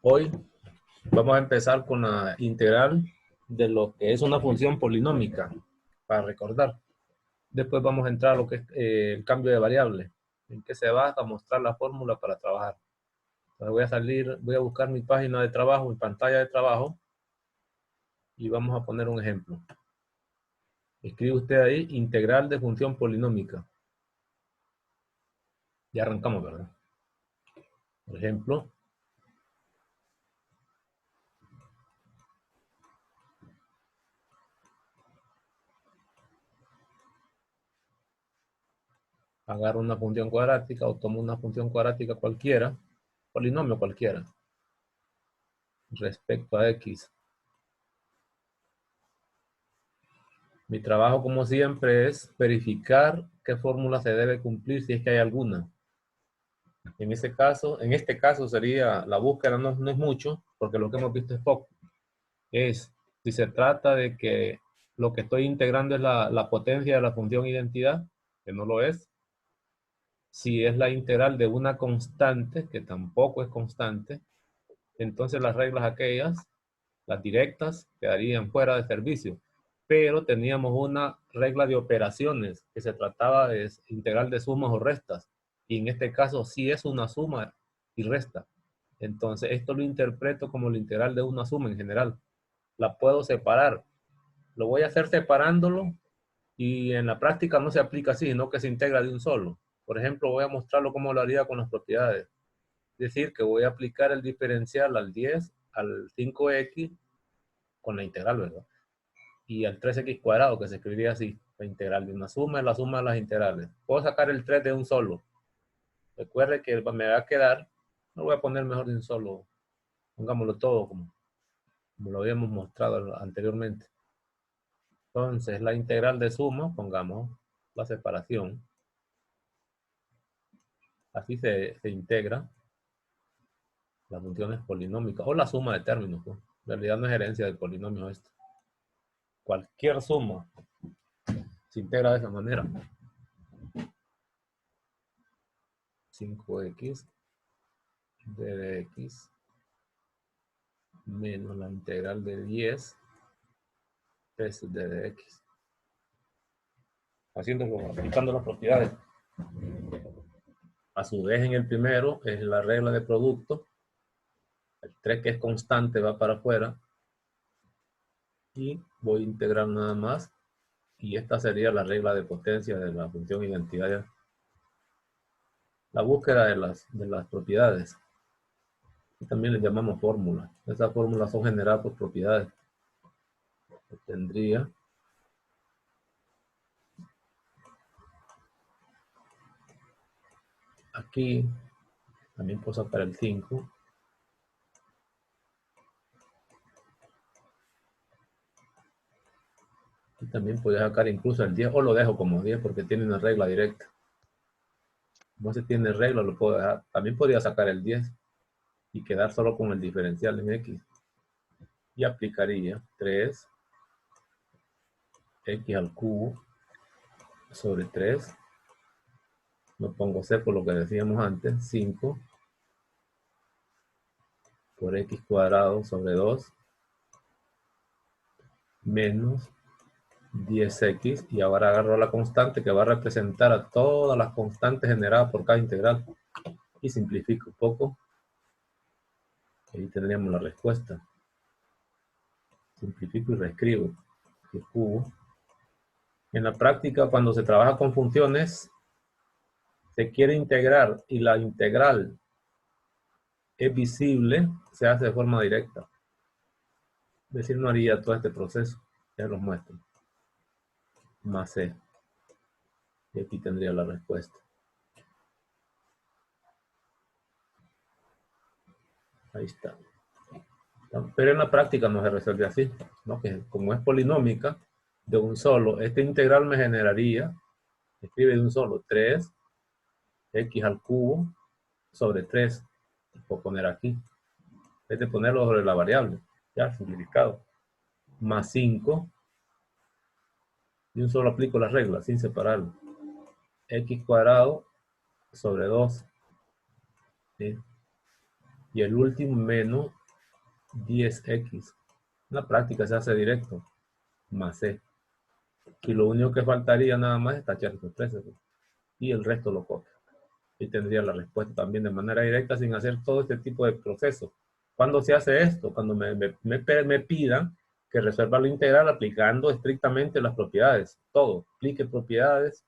Hoy vamos a empezar con la integral de lo que es una función polinómica, para recordar. Después vamos a entrar a lo que es el cambio de variable, en que se va a mostrar la fórmula para trabajar. Entonces voy a buscar mi página de trabajo, mi pantalla de trabajo, y vamos a poner un ejemplo. Escribe usted ahí, integral de función polinómica. Ya arrancamos, ¿verdad? Por ejemplo, agarro una función cuadrática o tomo una función cuadrática cualquiera, polinomio cualquiera, respecto a x. Mi trabajo, como siempre, es verificar qué fórmula se debe cumplir si es que hay alguna. En este caso sería la búsqueda, no es mucho, porque lo que hemos visto es poco. Es si se trata de que lo que estoy integrando es la potencia de la función identidad, que no lo es. Si es la integral de una constante, que tampoco es constante, entonces las reglas aquellas, las directas, quedarían fuera de servicio. Pero teníamos una regla de operaciones que se trataba de integral de sumas o restas. Y en este caso sí es una suma y resta. Entonces esto lo interpreto como la integral de una suma en general. La puedo separar. Lo voy a hacer separándolo y en la práctica no se aplica así, sino que se integra de un solo. Por ejemplo, voy a mostrarlo cómo lo haría con las propiedades. Es decir, que voy a aplicar el diferencial al 10, al 5x, con la integral, ¿verdad? Y al 3x cuadrado, que se escribiría así, la integral de una suma es la suma de las integrales. Puedo sacar el 3 de un solo. Recuerde que me va a quedar, no voy a poner mejor de un solo, pongámoslo todo como lo habíamos mostrado anteriormente. Entonces, la integral de suma, pongamos la separación, así se integra las funciones polinómicas o la suma de términos, pues. En realidad no es herencia del polinomio esto. Cualquier suma se integra de esa manera. 5x de x menos la integral de 10 es de dx. Aplicando las propiedades. A su vez, en el primero es la regla de producto. El 3 que es constante va para afuera. Y voy a integrar nada más. Y esta sería la regla de potencia de la función identidad. La búsqueda de las propiedades. Y también le llamamos fórmula. Esas fórmulas son generadas por propiedades. Tendría aquí, también puedo sacar el 5. Y también podría sacar incluso el 10 o lo dejo como 10 porque tiene una regla directa. No se tiene regla, lo puedo dejar. También podría sacar el 10 y quedar solo con el diferencial en x. Y aplicaría 3x al cubo sobre 3. No pongo c por lo que decíamos antes. 5 por x cuadrado sobre 2 menos 10x. Y ahora agarro la constante que va a representar a todas las constantes generadas por cada integral. Y simplifico un poco. Ahí tendríamos la respuesta. Simplifico y reescribo el cubo. En la práctica, cuando se trabaja con funciones, se quiere integrar y la integral es visible, se hace de forma directa. Es decir, no haría todo este proceso. Ya los muestro. Más c. Y aquí tendría la respuesta. Ahí está. Pero en la práctica no se resuelve así, ¿no? Que como es polinómica, de un solo, esta integral me generaría, escribe de un solo, 3x al cubo sobre 3. Puedo poner aquí. Es de ponerlo sobre la variable. Ya, simplificado. Más 5. Y un solo aplico la regla, sin separarlo. X cuadrado sobre 2. ¿Sí? Y el último menos 10x. En la práctica se hace directo, más c. Y lo único que faltaría nada más es tachar estos 13. Y el resto lo copio. Y tendría la respuesta también de manera directa sin hacer todo este tipo de procesos. ¿Cuándo se hace esto? Cuando me pidan que resuelva la integral aplicando estrictamente las propiedades. Todo. Aplique propiedades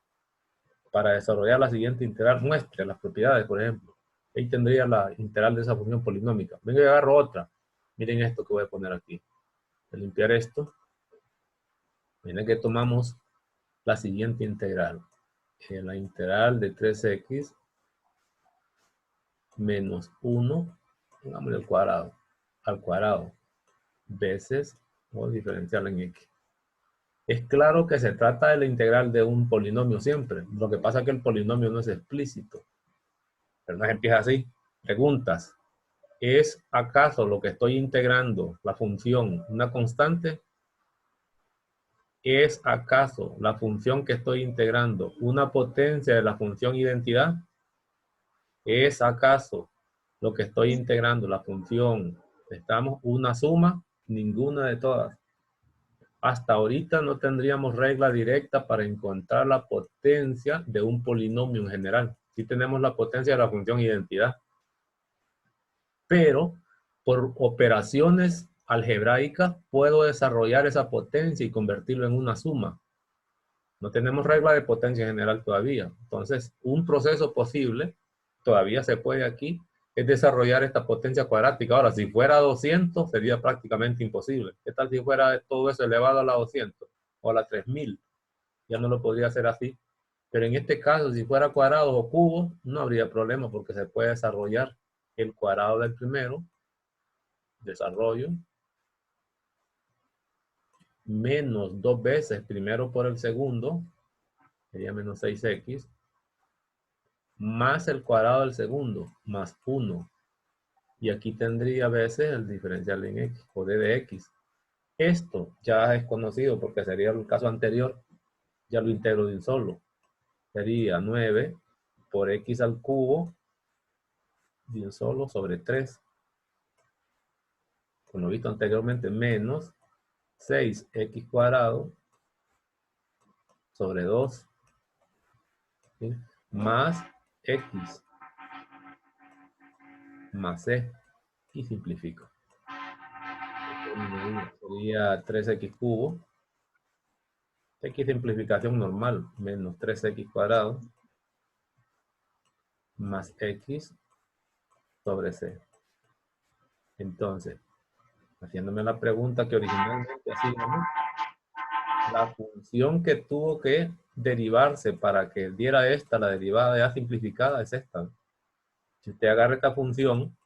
para desarrollar la siguiente integral. Muestre las propiedades, por ejemplo. Ahí tendría la integral de esa función polinómica. Venga y agarro otra. Miren esto que voy a poner aquí. Voy a limpiar esto. Miren que tomamos la siguiente integral. La integral de 3x menos 1, pongámosle al cuadrado, veces, o diferencial en x. Es claro que se trata de la integral de un polinomio siempre. Lo que pasa es que el polinomio no es explícito. Pero no empieza así. Preguntas. ¿Es acaso lo que estoy integrando, la función, una constante? ¿Es acaso la función que estoy integrando una potencia de la función identidad? ¿Es acaso lo que estoy integrando, la función, estamos una suma? Ninguna de todas. Hasta ahorita no tendríamos regla directa para encontrar la potencia de un polinomio en general. Sí tenemos la potencia de la función identidad. Pero por operaciones algebraicas puedo desarrollar esa potencia y convertirlo en una suma. No tenemos regla de potencia general todavía. Entonces, un proceso posible, todavía se puede aquí, es desarrollar esta potencia cuadrática. Ahora, si fuera 200, sería prácticamente imposible. ¿Qué tal si fuera todo eso elevado a la 200 o a la 3000? Ya no lo podría hacer así. Pero en este caso, si fuera cuadrado o cubo, no habría problema porque se puede desarrollar el cuadrado del primero, desarrollo, menos 2 veces primero por el segundo, sería menos 6x, más el cuadrado del segundo, más 1. Y aquí tendría a veces el diferencial en x, o d de x. Esto ya es conocido porque sería el caso anterior, ya lo integro de un solo. Sería 9 por x al cubo de un solo sobre 3. Como visto anteriormente, menos 6x cuadrado sobre 2, ¿sí? Más x más c, y simplifico. Sería 3x cubo, x simplificación normal, menos 3x cuadrado, más x sobre c. Entonces, haciéndome la pregunta que originalmente hacíamos, la función que tuvo que derivarse para que diera esta, la derivada de a simplificada, es esta. Si usted agarra esta función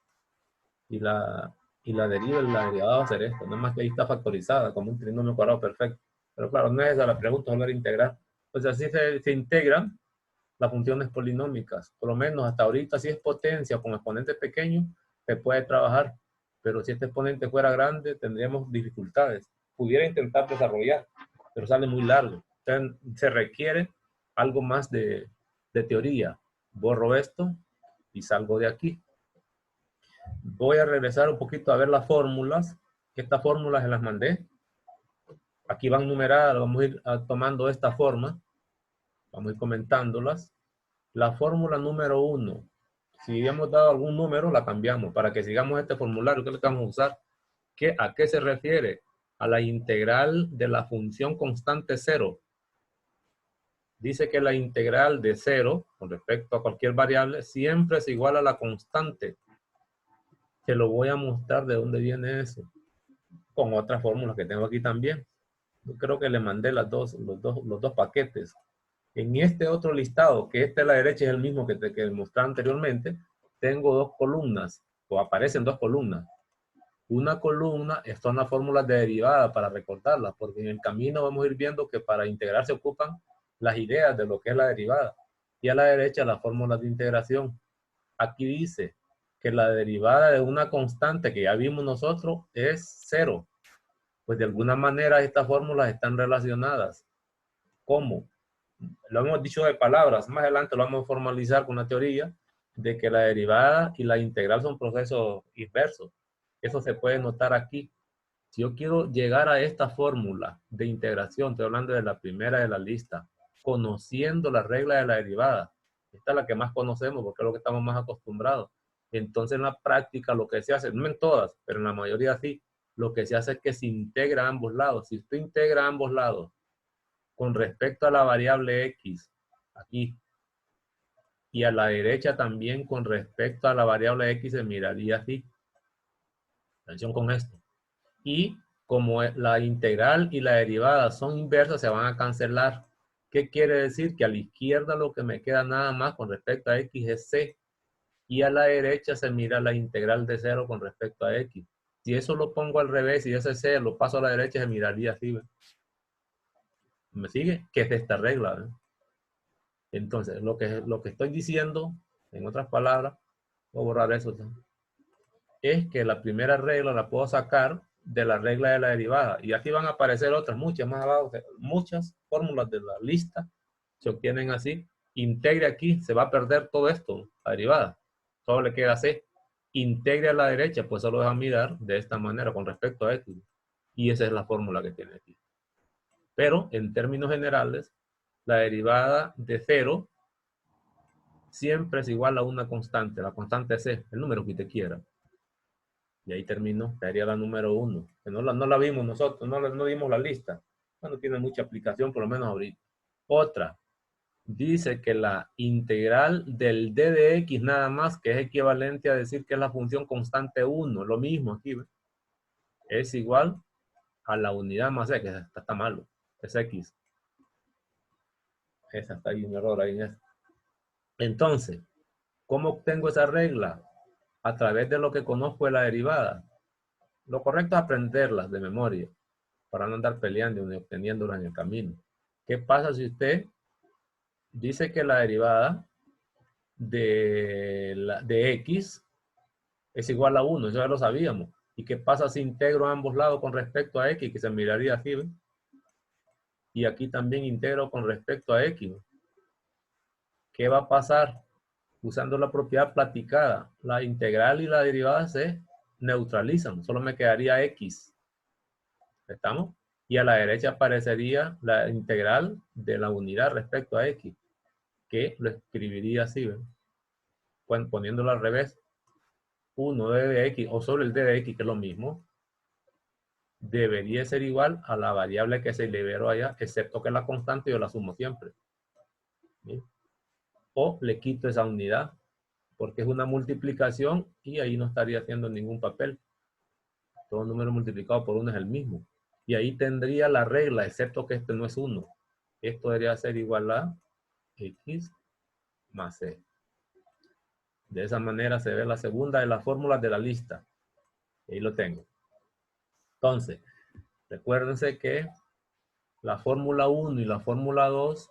y la deriva, la derivada va a ser esta. No más que ahí está factorizada como un trinomio cuadrado perfecto. Pero claro, no es esa la pregunta, es hablar de integrar. Pues así se integran las funciones polinómicas. Por lo menos hasta ahorita, si es potencia con exponentes pequeños, se puede trabajar. Pero si este exponente fuera grande, tendríamos dificultades. Pudiera intentar desarrollar, pero sale muy largo. Entonces, se requiere algo más de teoría. Borro esto y salgo de aquí. Voy a regresar un poquito a ver las fórmulas. Estas fórmulas se las mandé. Aquí van numeradas, vamos a ir tomando esta forma. Vamos a ir comentándolas. La fórmula número 1. Si habíamos dado algún número, la cambiamos para que sigamos este formulario. ¿Qué es lo que vamos a usar? ¿A qué se refiere? A la integral de la función constante 0. Dice que la integral de 0 con respecto a cualquier variable siempre es igual a la constante. Te lo voy a mostrar de dónde viene eso. Con otras fórmulas que tengo aquí también. Yo creo que le mandé los dos paquetes. En este otro listado, que este a la derecha es el mismo que mostré anteriormente, tengo dos columnas, o aparecen dos columnas. Una columna son las fórmulas de derivada para recordarlas, porque en el camino vamos a ir viendo que para integrar se ocupan las ideas de lo que es la derivada. Y a la derecha las fórmulas de integración. Aquí dice que la derivada de una constante que ya vimos nosotros es 0. Pues de alguna manera estas fórmulas están relacionadas. ¿Cómo? Lo hemos dicho de palabras, más adelante lo vamos a formalizar con una teoría, de que la derivada y la integral son procesos inversos. Eso se puede notar aquí. Si yo quiero llegar a esta fórmula de integración, estoy hablando de la primera de la lista, conociendo la regla de la derivada. Esta es la que más conocemos porque es lo que estamos más acostumbrados. Entonces en la práctica lo que se hace, no en todas, pero en la mayoría sí, lo que se hace es que se integra a ambos lados. Si usted integra a ambos lados con respecto a la variable x, aquí, y a la derecha también con respecto a la variable x, se miraría así. Atención con esto. Y como la integral y la derivada son inversas, se van a cancelar. ¿Qué quiere decir? Que a la izquierda lo que me queda nada más con respecto a x es c. Y a la derecha se mira la integral de 0 con respecto a x. Si eso lo pongo al revés y ese c lo paso a la derecha, se miraría así. ¿Ve? ¿Me sigue? ¿Qué es esta regla? ¿Ve? Entonces, lo que estoy diciendo, en otras palabras, voy a borrar eso, ¿sí? Es que la primera regla la puedo sacar de la regla de la derivada. Y aquí van a aparecer otras, muchas más abajo, muchas fórmulas de la lista se obtienen así. Integre aquí, se va a perder todo esto, la derivada. Solo le queda C. Integre a la derecha, pues solo deja mirar de esta manera con respecto a X. Y esa es la fórmula que tiene aquí. Pero en términos generales, la derivada de 0 siempre es igual a una constante. La constante es C, el número que usted quiera. Y ahí terminó, sería la número 1. Que no la vimos nosotros, no vimos la lista. No tiene mucha aplicación, por lo menos ahorita. Otra, dice que la integral del d de x nada más, que es equivalente a decir que es la función constante 1, lo mismo aquí, ¿ve? Es igual a la unidad más c, que está malo, es x. Esa está ahí un error ahí en eso. Entonces, ¿cómo obtengo esa regla? A través de lo que conozco de la derivada. Lo correcto es aprenderlas de memoria, para no andar peleando y obteniéndolas en el camino. ¿Qué pasa si usted dice que la derivada de x es igual a 1? Eso ya lo sabíamos. ¿Y qué pasa si integro a ambos lados con respecto a x? Que se miraría así, ¿ven? Y aquí también integro con respecto a x. ¿Qué va a pasar? Usando la propiedad platicada, la integral y la derivada se neutralizan. Solo me quedaría x. ¿Estamos? Y a la derecha aparecería la integral de la unidad respecto a x, que lo escribiría así, ¿ven? Poniéndolo al revés. 1 de x o sobre el d de x, que es lo mismo, debería ser igual a la variable que se liberó allá, excepto que la constante yo la sumo siempre. ¿Sí? O le quito esa unidad, porque es una multiplicación y ahí no estaría haciendo ningún papel. Todo número multiplicado por 1 es el mismo. Y ahí tendría la regla, excepto que este no es 1. Esto debería ser igual a x más c. De esa manera se ve la segunda de las fórmulas de la lista. Ahí lo tengo. Entonces, recuérdense que la fórmula 1 y la fórmula 2,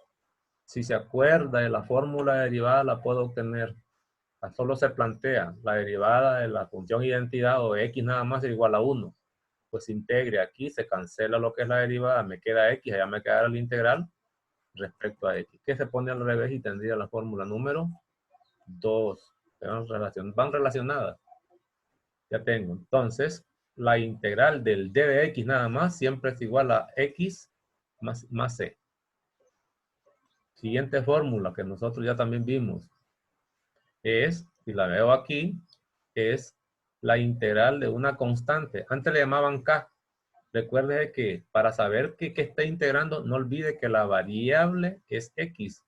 si se acuerda de la fórmula derivada, la puedo obtener. Solo se plantea la derivada de la función identidad o x nada más es igual a 1. Pues integre aquí, se cancela lo que es la derivada, me queda x, allá me quedará la integral respecto a x, que se pone al revés y tendría la fórmula número 2. Van relacionadas. Ya tengo. Entonces, la integral del d de x nada más siempre es igual a x más c. Siguiente fórmula que nosotros ya también vimos es, si la veo aquí, es la integral de una constante. Antes le llamaban k. Recuerde que para saber que está integrando, no olvide que la variable es x.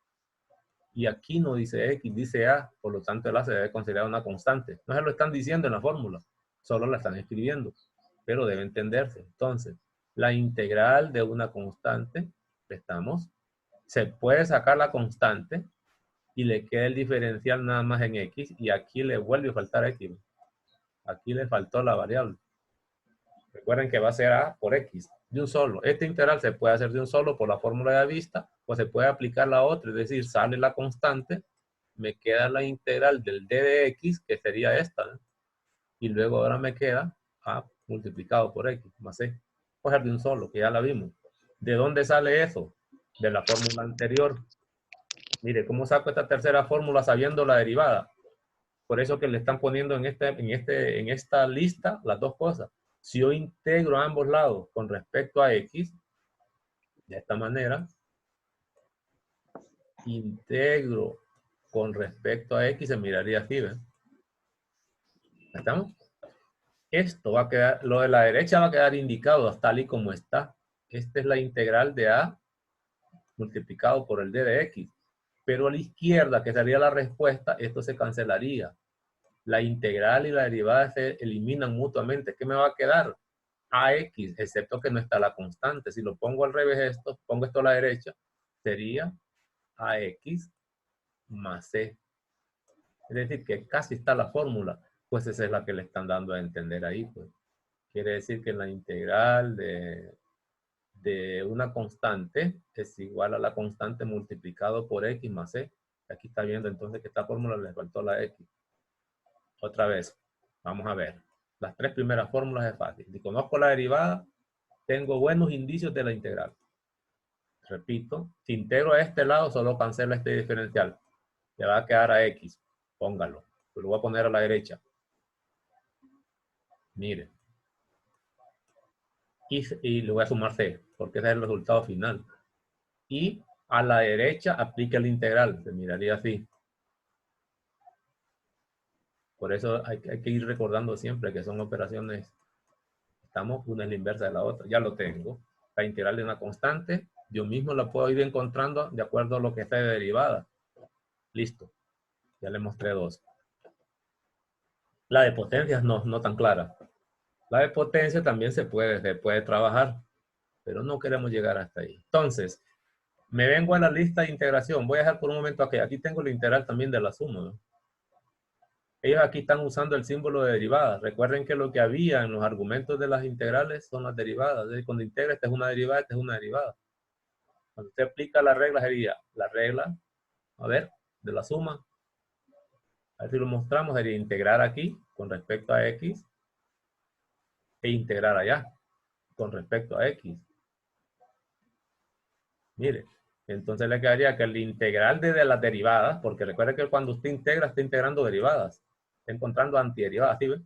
Y aquí no dice x, dice a. Por lo tanto, el a se debe considerar una constante. No se lo están diciendo en la fórmula, solo la están escribiendo. Pero debe entenderse. Entonces, la integral de una constante, se puede sacar la constante y le queda el diferencial nada más en x. Y aquí le vuelve a faltar x. Aquí le faltó la variable. Recuerden que va a ser a por x, de un solo. Este integral se puede hacer de un solo por la fórmula de vista, o se puede aplicar la otra, es decir, sale la constante, me queda la integral del d de x, que sería esta, ¿no? Y luego ahora me queda a multiplicado por x más c. Coger de un solo, que ya la vimos. ¿De dónde sale eso? De la fórmula anterior. Mire, ¿cómo saco esta tercera fórmula sabiendo la derivada? Por eso que le están poniendo en esta lista las dos cosas. Si yo integro a ambos lados con respecto a x, de esta manera, integro con respecto a x, se miraría así, ¿ven? ¿Estamos? Esto va a quedar, lo de la derecha va a quedar indicado tal y como está. Esta es la integral de a multiplicado por el d de x. Pero a la izquierda, que sería la respuesta, esto se cancelaría. La integral y la derivada se eliminan mutuamente. ¿Qué me va a quedar? Ax, excepto que no está la constante. Si lo pongo al revés esto, pongo esto a la derecha, sería Ax más c. Es decir, que casi está la fórmula. Pues esa es la que le están dando a entender ahí. Pues. Quiere decir que la integral de una constante es igual a la constante multiplicado por x más c. Aquí está viendo entonces que esta fórmula le faltó la x. Otra vez, vamos a ver. Las tres primeras fórmulas es fácil. Si conozco la derivada, tengo buenos indicios de la integral. Repito, si integro a este lado, solo cancelo este diferencial. Le va a quedar a x. Póngalo. Lo voy a poner a la derecha. Mire. Y le voy a sumar c, porque ese es el resultado final. Y a la derecha aplica el integral. Se miraría así. Por eso hay que ir recordando siempre que son operaciones. Estamos, una es la inversa de la otra. Ya lo tengo. La integral de una constante, yo mismo la puedo ir encontrando de acuerdo a lo que esté de derivada. Listo. Ya le mostré dos. La de potencias no tan clara. La de potencia también se puede trabajar, pero no queremos llegar hasta ahí. Entonces, me vengo a la lista de integración. Voy a dejar por un momento aquí tengo la integral también de la suma, ¿no? Ellos aquí están usando el símbolo de derivada. Recuerden que lo que había en los argumentos de las integrales son las derivadas. Cuando integra, esta es una derivada, esta es una derivada. Cuando usted aplica la regla, sería la regla, a ver, de la suma. A ver si lo mostramos, sería integrar aquí con respecto a x e integrar allá con respecto a x. Mire, entonces le quedaría que el integral de las derivadas, porque recuerde que cuando usted integra, está integrando derivadas, está encontrando antiderivadas, ¿sí ve?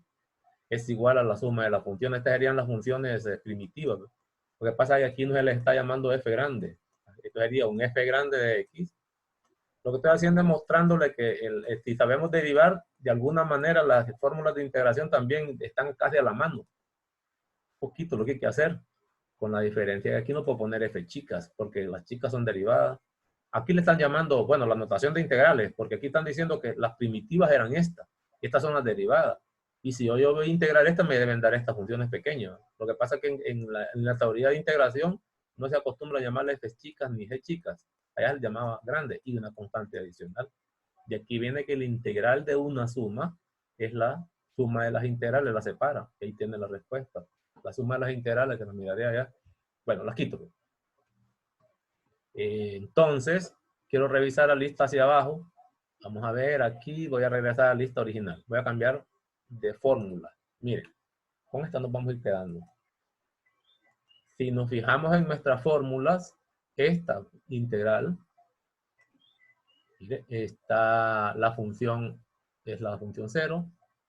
Es igual a la suma de las funciones. Estas serían las funciones primitivas, ¿no? Lo que pasa es que aquí no se les está llamando f grande. Esto sería un f grande de x. Lo que estoy haciendo es mostrándole que si sabemos derivar, de alguna manera las fórmulas de integración también están casi a la mano. Un poquito lo que hay que hacer, con la diferencia que aquí no puedo poner f chicas, porque las chicas son derivadas. Aquí le están llamando, bueno, la notación de integrales, porque aquí están diciendo que las primitivas eran estas. Estas son las derivadas. Y si yo voy a integrar estas, me deben dar estas funciones pequeñas. Lo que pasa es que en la teoría de integración no se acostumbra a llamarle f chicas ni g chicas. Allá se llamaba grande y una constante adicional. De aquí viene que el integral de una suma es la suma de las integrales, la separa. Ahí tiene la respuesta. La suma de las integrales, que nos miraré allá. Bueno, las quito. Entonces, quiero revisar la lista hacia abajo. Vamos a ver aquí, voy a regresar a la lista original. Voy a cambiar de fórmula. Miren, con esta nos vamos a ir quedando. Si nos fijamos en nuestras fórmulas, esta integral, mire, está la función, es la función 0,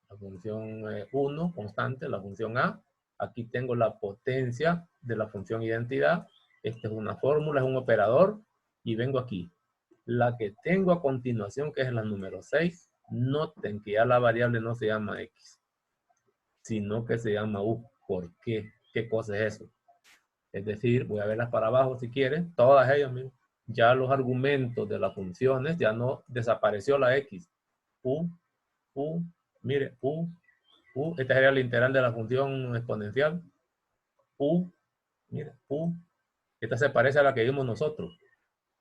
la función 1, constante, la función a. Aquí tengo la potencia de la función identidad. Esta es una fórmula, es un operador. Y vengo aquí. La que tengo a continuación, que es la número 6, noten que ya la variable no se llama x, sino que se llama u. ¿Por qué? ¿Qué cosa es eso? Es decir, voy a verlas para abajo si quieren, todas ellas, miren. Ya los argumentos de las funciones, ya no desapareció la x. U, mire, esta sería la integral de la función exponencial. Mire, esta se parece a la que vimos nosotros,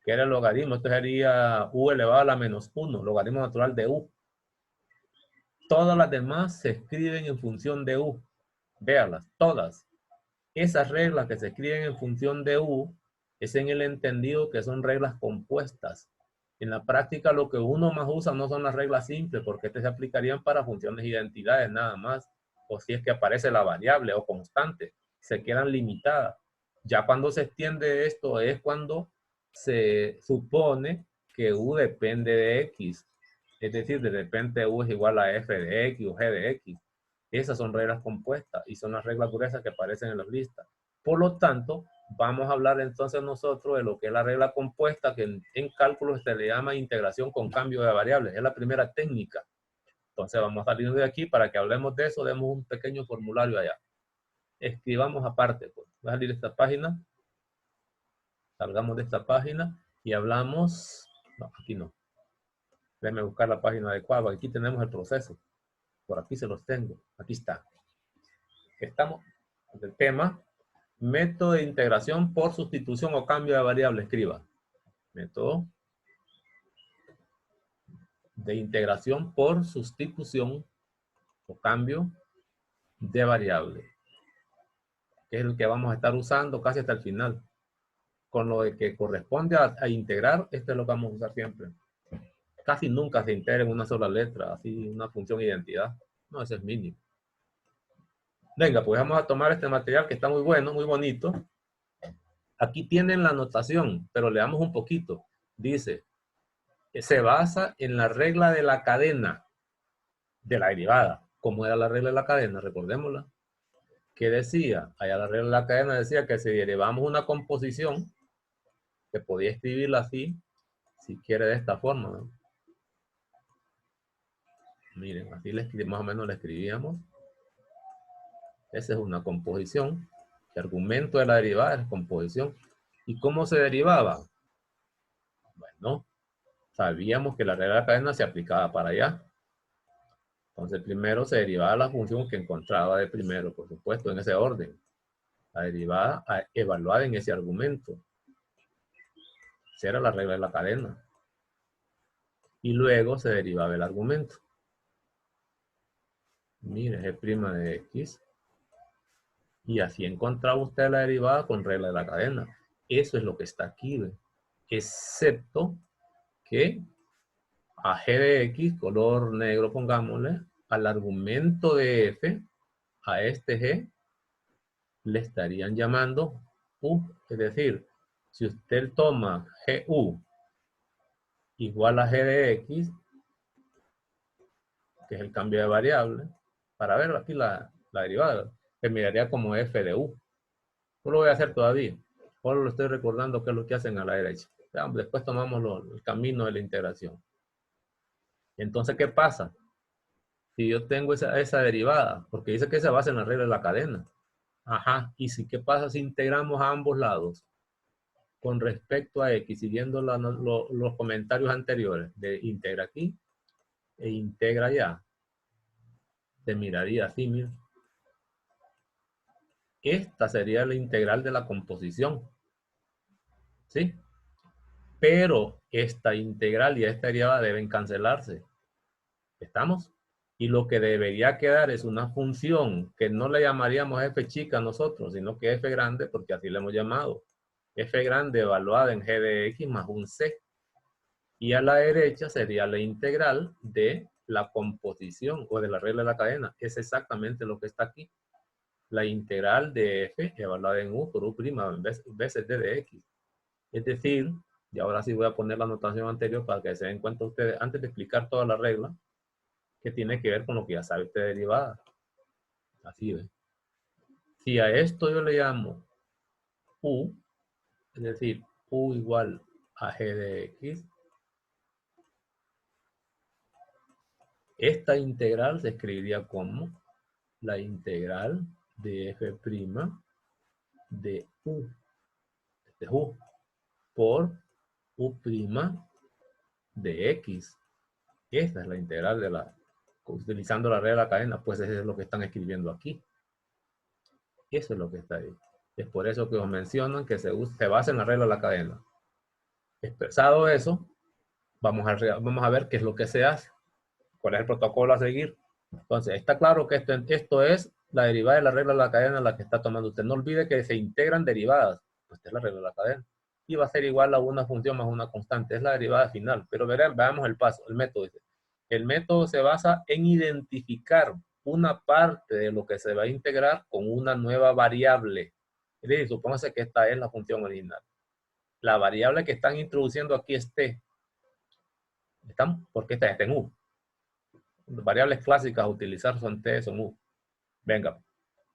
que era el logaritmo. Esto sería u elevado a la menos 1, logaritmo natural de u. Todas las demás se escriben en función de u. Véalas, todas. Esas reglas que se escriben en función de u es en el entendido que son reglas compuestas. En la práctica lo que uno más usa no son las reglas simples, porque estas se aplicarían para funciones de identidades nada más, o si es que aparece la variable o constante, se quedan limitadas. Ya cuando se extiende esto es cuando se supone que u depende de x. Es decir, de repente U es igual a F de X o G de X. Esas son reglas compuestas y son las reglas gruesas que aparecen en las listas. Por lo tanto, vamos a hablar entonces nosotros de lo que es la regla compuesta, que en cálculo se le llama integración con cambio de variables. Es la primera técnica. Entonces vamos a salir de aquí para que hablemos de eso. Demos un pequeño formulario allá. Escribamos aparte. Pues. Voy a salir de esta página. Salgamos de esta página y hablamos. No, aquí no. Déjenme buscar la página adecuada. Aquí tenemos el proceso. Por aquí se los tengo. Aquí está. Estamos en el tema. Método de integración por sustitución o cambio de variable. Escriba. Método de integración por sustitución o cambio de variable. Que es el que vamos a estar usando casi hasta el final. Con lo de que corresponde a integrar, esto es lo que vamos a usar siempre. Casi nunca se integra en una sola letra, así una función identidad. No, ese es mínimo. Venga, pues vamos a tomar este material que está muy bueno, muy bonito. Aquí tienen la anotación, pero leamos un poquito. Dice, que se basa en la regla de la cadena de la derivada. ¿Cómo era la regla de la cadena? Recordémosla. ¿Qué decía? Allá la regla de la cadena decía que si derivamos una composición, que podía escribirla así, si quiere de esta forma, ¿no? Miren, así más o menos le escribíamos. Esa es una composición. El argumento de la derivada es composición. ¿Y cómo se derivaba? Bueno, sabíamos que la regla de la cadena se aplicaba para allá. Entonces primero se derivaba la función que encontraba de primero, por supuesto, en ese orden. La derivada evaluada en ese argumento. Esa era la regla de la cadena. Y luego se derivaba el argumento. Mire, G' de X. Y así encontraba usted la derivada con regla de la cadena. Eso es lo que está aquí, ¿ve? Excepto que a G de X, color negro pongámosle, al argumento de F, a este G, le estarían llamando U. Es decir, si usted toma GU igual a G de X, que es el cambio de variable, para ver aquí la derivada, que miraría como F de U. No lo voy a hacer todavía. Solo lo estoy recordando que es lo que hacen a la derecha. Después tomamos el camino de la integración. Entonces, ¿qué pasa? Si yo tengo esa derivada, porque dice que se basa en la regla de la cadena. Ajá, y si, ¿qué pasa si integramos a ambos lados? Con respecto a X, siguiendo los comentarios anteriores, de integra aquí e integra allá. Se miraría así, mira. Esta sería la integral de la composición. ¿Sí? Pero esta integral y esta derivada deben cancelarse. ¿Estamos? Y lo que debería quedar es una función que no le llamaríamos f chica nosotros, sino que f grande, porque así le hemos llamado. F grande evaluada en g de x más un c. Y a la derecha sería la integral de la composición o de la regla de la cadena. Es exactamente lo que está aquí. La integral de f evaluada en u por u' veces d de x. Es decir, y ahora sí voy a poner la notación anterior para que se den cuenta ustedes, antes de explicar toda la regla, que tiene que ver con lo que ya sabe usted de derivada. Así ve. Si a esto yo le llamo U, es decir, U igual a G de X, esta integral se escribiría como la integral de F' de U, de U, por U' de X. Esta es la integral de utilizando la regla de la cadena, pues eso es lo que están escribiendo aquí. Eso es lo que está ahí. Es por eso que os mencionan que se basa en la regla de la cadena. Expresado eso, vamos a ver qué es lo que se hace. ¿Cuál es el protocolo a seguir? Entonces, está claro que esto es la derivada de la regla de la cadena la que está tomando usted. No olvide que se integran derivadas. Pues esta es la regla de la cadena. Y va a ser igual a una función más una constante. Es la derivada final. Pero veamos el paso, el método. El método se basa en identificar una parte de lo que se va a integrar con una nueva variable. Es decir, supóngase que esta es la función original. La variable que están introduciendo aquí es t. ¿Están? Porque está en U. Variables clásicas a utilizar son T, son U. Venga,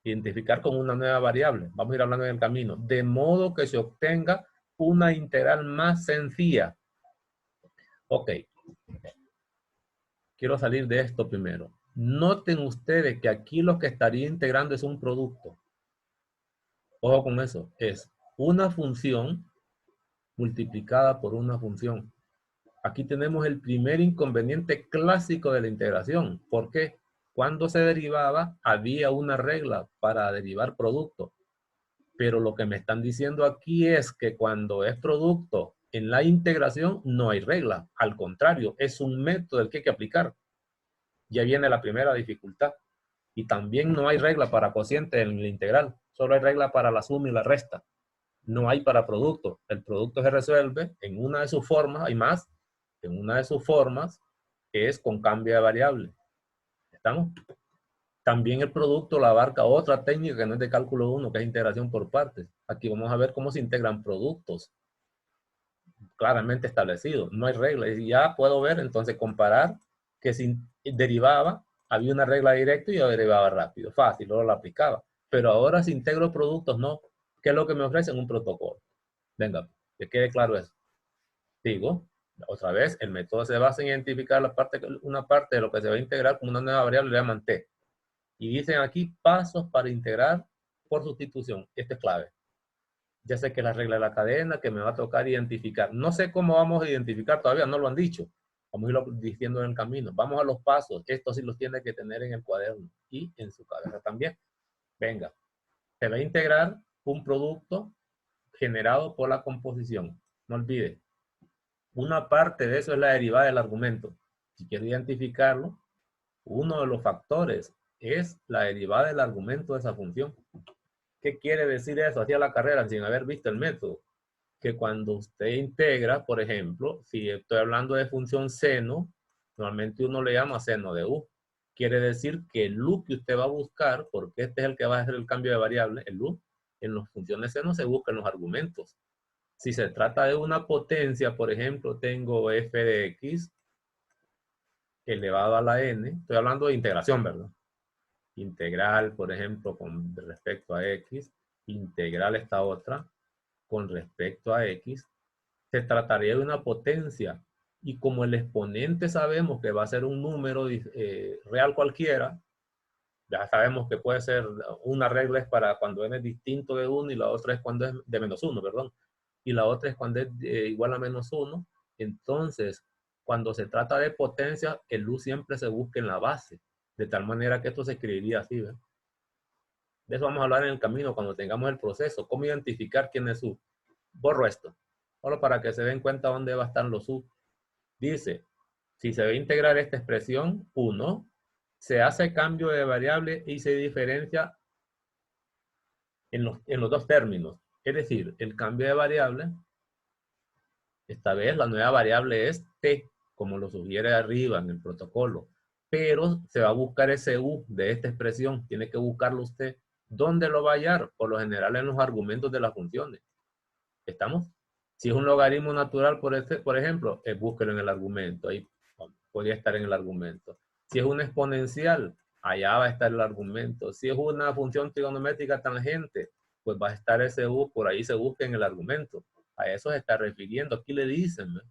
identificar con una nueva variable. Vamos a ir hablando en el camino. De modo que se obtenga una integral más sencilla. Ok. Quiero salir de esto primero. Noten ustedes que aquí lo que estaría integrando es un producto. Ojo con eso. Es una función multiplicada por una función. Aquí tenemos el primer inconveniente clásico de la integración. ¿Por qué? Cuando se derivaba, había una regla para derivar producto. Pero lo que me están diciendo aquí es que cuando es producto en la integración, no hay regla. Al contrario, es un método el que hay que aplicar. Ya viene la primera dificultad. Y también no hay regla para cociente en la integral. Solo hay regla para la suma y la resta. No hay para producto. El producto se resuelve en una de sus formas, hay más, en una de sus formas es con cambio de variable. ¿Estamos? También el producto la abarca otra técnica que no es de cálculo 1, que es integración por partes. Aquí vamos a ver cómo se integran productos claramente establecidos. No hay regla. Y ya puedo ver, entonces, comparar que si derivaba, había una regla directa y yo derivaba rápido, fácil, luego la aplicaba. Pero ahora si integro productos, no. ¿Qué es lo que me ofrecen? Un protocolo. Venga, que quede claro eso. Digo, otra vez, el método se basa en identificar una parte de lo que se va a integrar como una nueva variable, le llaman T. Y dicen aquí pasos para integrar por sustitución. Este es clave. Ya sé que es la regla de la cadena que me va a tocar identificar. No sé cómo vamos a identificar, todavía no lo han dicho. Vamos a irlo diciendo en el camino. Vamos a los pasos. Estos sí los tiene que tener en el cuaderno y en su cabeza también. Venga, se va a integrar un producto generado por la composición. No olvide, una parte de eso es la derivada del argumento. Si quiero identificarlo, uno de los factores es la derivada del argumento de esa función. ¿Qué quiere decir eso? Hacia la carrera sin haber visto el método. Que cuando usted integra, por ejemplo, si estoy hablando de función seno, normalmente uno le llama seno de u. Quiere decir que el u que usted va a buscar, porque este es el que va a hacer el cambio de variable, el u, en las funciones seno se buscan los argumentos. Si se trata de una potencia, por ejemplo, tengo f de x elevado a la n. Estoy hablando de integración, ¿verdad? Integral, por ejemplo, con respecto a x. Integral esta otra con respecto a x. Se trataría de una potencia. Y como el exponente sabemos que va a ser un número real cualquiera, ya sabemos que puede ser, una regla es para cuando n es distinto de 1 y la otra es cuando es de menos 1, perdón. Y la otra es cuando es igual a menos 1. Entonces, cuando se trata de potencia, el u siempre se busca en la base, de tal manera que esto se escribiría así, ¿ves? De eso vamos a hablar en el camino cuando tengamos el proceso. ¿Cómo identificar quién es u? Borro esto, solo para que se den cuenta dónde va a estar los u. Dice, si se va a integrar esta expresión, 1, se hace cambio de variable y se diferencia en los dos términos. Es decir, el cambio de variable, esta vez la nueva variable es t, como lo sugiere arriba en el protocolo. Pero se va a buscar ese u de esta expresión. Tiene que buscarlo usted. ¿Dónde lo va a hallar? Por lo general en los argumentos de las funciones. ¿Estamos? Si es un logaritmo natural, por ejemplo, búsquelo en el argumento. Ahí podría estar en el argumento. Si es una exponencial, allá va a estar el argumento. Si es una función trigonométrica tangente, pues va a estar ese u, por ahí se busca en el argumento. A eso se está refiriendo. Aquí le dicen, ¿no?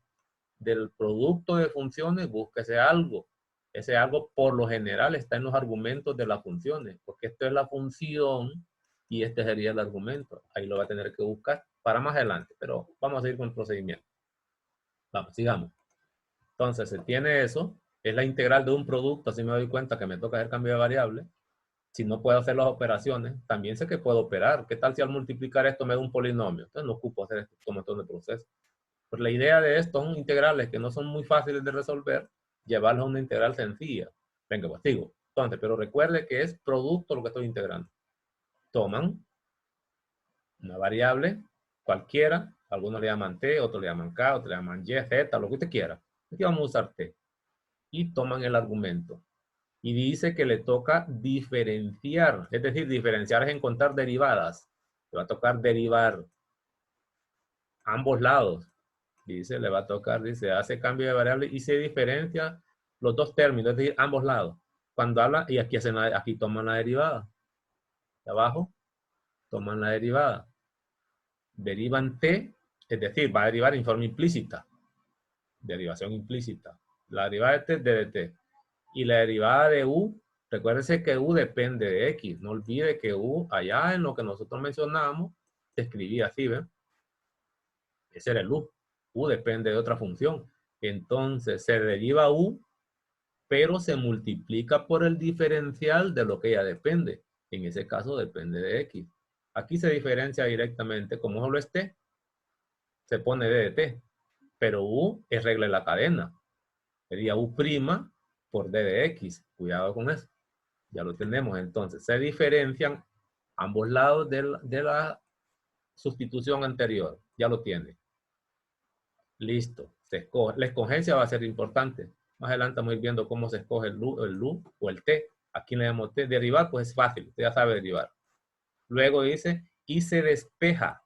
Del producto de funciones, búsquese algo. Ese algo por lo general está en los argumentos de las funciones, porque esto es la función y este sería el argumento. Ahí lo va a tener que buscar para más adelante, pero vamos a seguir con el procedimiento. Vamos, sigamos. Entonces, se tiene eso, es la integral de un producto, así me doy cuenta que me toca hacer cambio de variable. Si no puedo hacer las operaciones, también sé que puedo operar. ¿Qué tal si al multiplicar esto me da un polinomio? Entonces no ocupo hacer este montón de procesos. Pues la idea de esto son integrales que no son muy fáciles de resolver, llevarlos a una integral sencilla. Venga, pues digo. Entonces, pero recuerde que es producto lo que estoy integrando. Toman una variable cualquiera, algunos le llaman t, otros le llaman k, otros le llaman y, z, lo que usted quiera. Aquí vamos a usar t. Y toman el argumento. Y dice que le toca diferenciar, es decir, diferenciar es encontrar derivadas. Le va a tocar derivar ambos lados. Dice, le va a tocar, dice, hace cambio de variable y se diferencia los dos términos, es decir, ambos lados. Cuando habla, y aquí, aquí toman la derivada. De abajo, toman la derivada. Derivan t, es decir, va a derivar en forma implícita. Derivación implícita. La derivada de t de dt. Y la derivada de u, recuérdense que u depende de x. No olvide que u, allá en lo que nosotros mencionamos, se escribía así, ¿ven? Ese era el u. U depende de otra función. Entonces se deriva u, pero se multiplica por el diferencial de lo que ya depende. En ese caso depende de x. Aquí se diferencia directamente, como solo es t, se pone d de t. Pero u es regla de la cadena. Sería u' por d de x. Cuidado con eso. Ya lo tenemos. Entonces, se diferencian ambos lados de la sustitución anterior. Ya lo tiene. Listo. Se escoge. La escogencia va a ser importante. Más adelante vamos a ir viendo cómo se escoge el lu o el t. Aquí le damos t. Derivar, pues es fácil. Usted ya sabe derivar. Luego dice, y se despeja.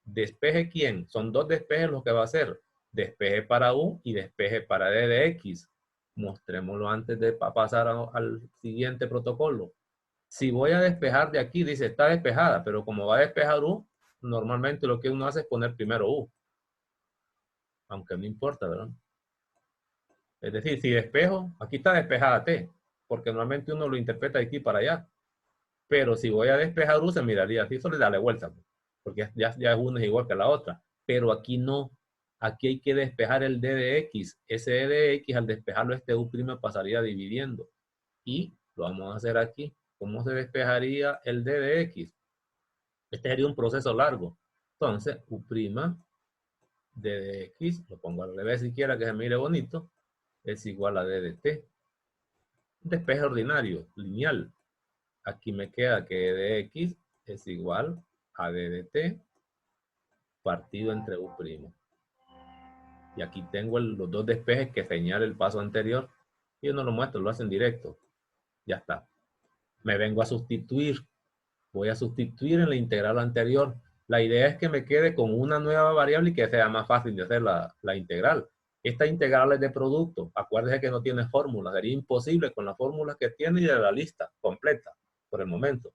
¿Despeje quién? Son dos despejes los que va a hacer. Despeje para u y despeje para d de x. Mostrémoslo antes de pasar al siguiente protocolo. Si voy a despejar de aquí, dice, está despejada, pero como va a despejar u, normalmente lo que uno hace es poner primero u. Aunque no importa, ¿verdad? Es decir, si despejo, aquí está despejada t, porque normalmente uno lo interpreta de aquí para allá. Pero si voy a despejar u, se miraría así, solo darle vuelta, porque ya uno es igual que la otra. Pero aquí no. Aquí hay que despejar el d de x. Ese d de x, al despejarlo, este u' pasaría dividiendo. Y lo vamos a hacer aquí. ¿Cómo se despejaría el d de x? Este sería un proceso largo. Entonces, u' d de x, lo pongo al revés si quiera que se mire bonito, es igual a d de t. Un despeje ordinario, lineal. Aquí me queda que d de x es igual a d de t partido entre u'. Y aquí tengo los dos despejes que señala el paso anterior. Y yo no lo muestro, lo hacen directo. Ya está. Me vengo a sustituir. Voy a sustituir en la integral anterior. La idea es que me quede con una nueva variable y que sea más fácil de hacer la integral. Esta integral es de producto. Acuérdese que no tiene fórmula. Sería imposible con la fórmula que tiene y de la lista completa por el momento.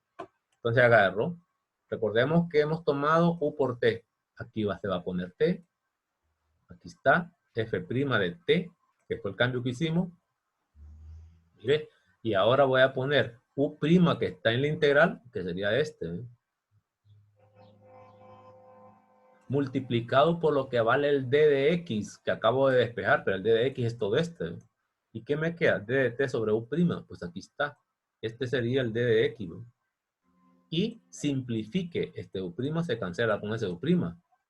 Entonces agarro. Recordemos que hemos tomado u por t. Aquí se va a poner t. Aquí está f' de t, que fue el cambio que hicimos. Mire, y ahora voy a poner u' que está en la integral, que sería este, ¿eh? Multiplicado por lo que vale el d de x, que acabo de despejar, pero el d de x es todo este, ¿eh? ¿Y qué me queda? D de t sobre u', pues aquí está. Este sería el d de x, ¿no? Y simplifique, este u' se cancela con ese u'.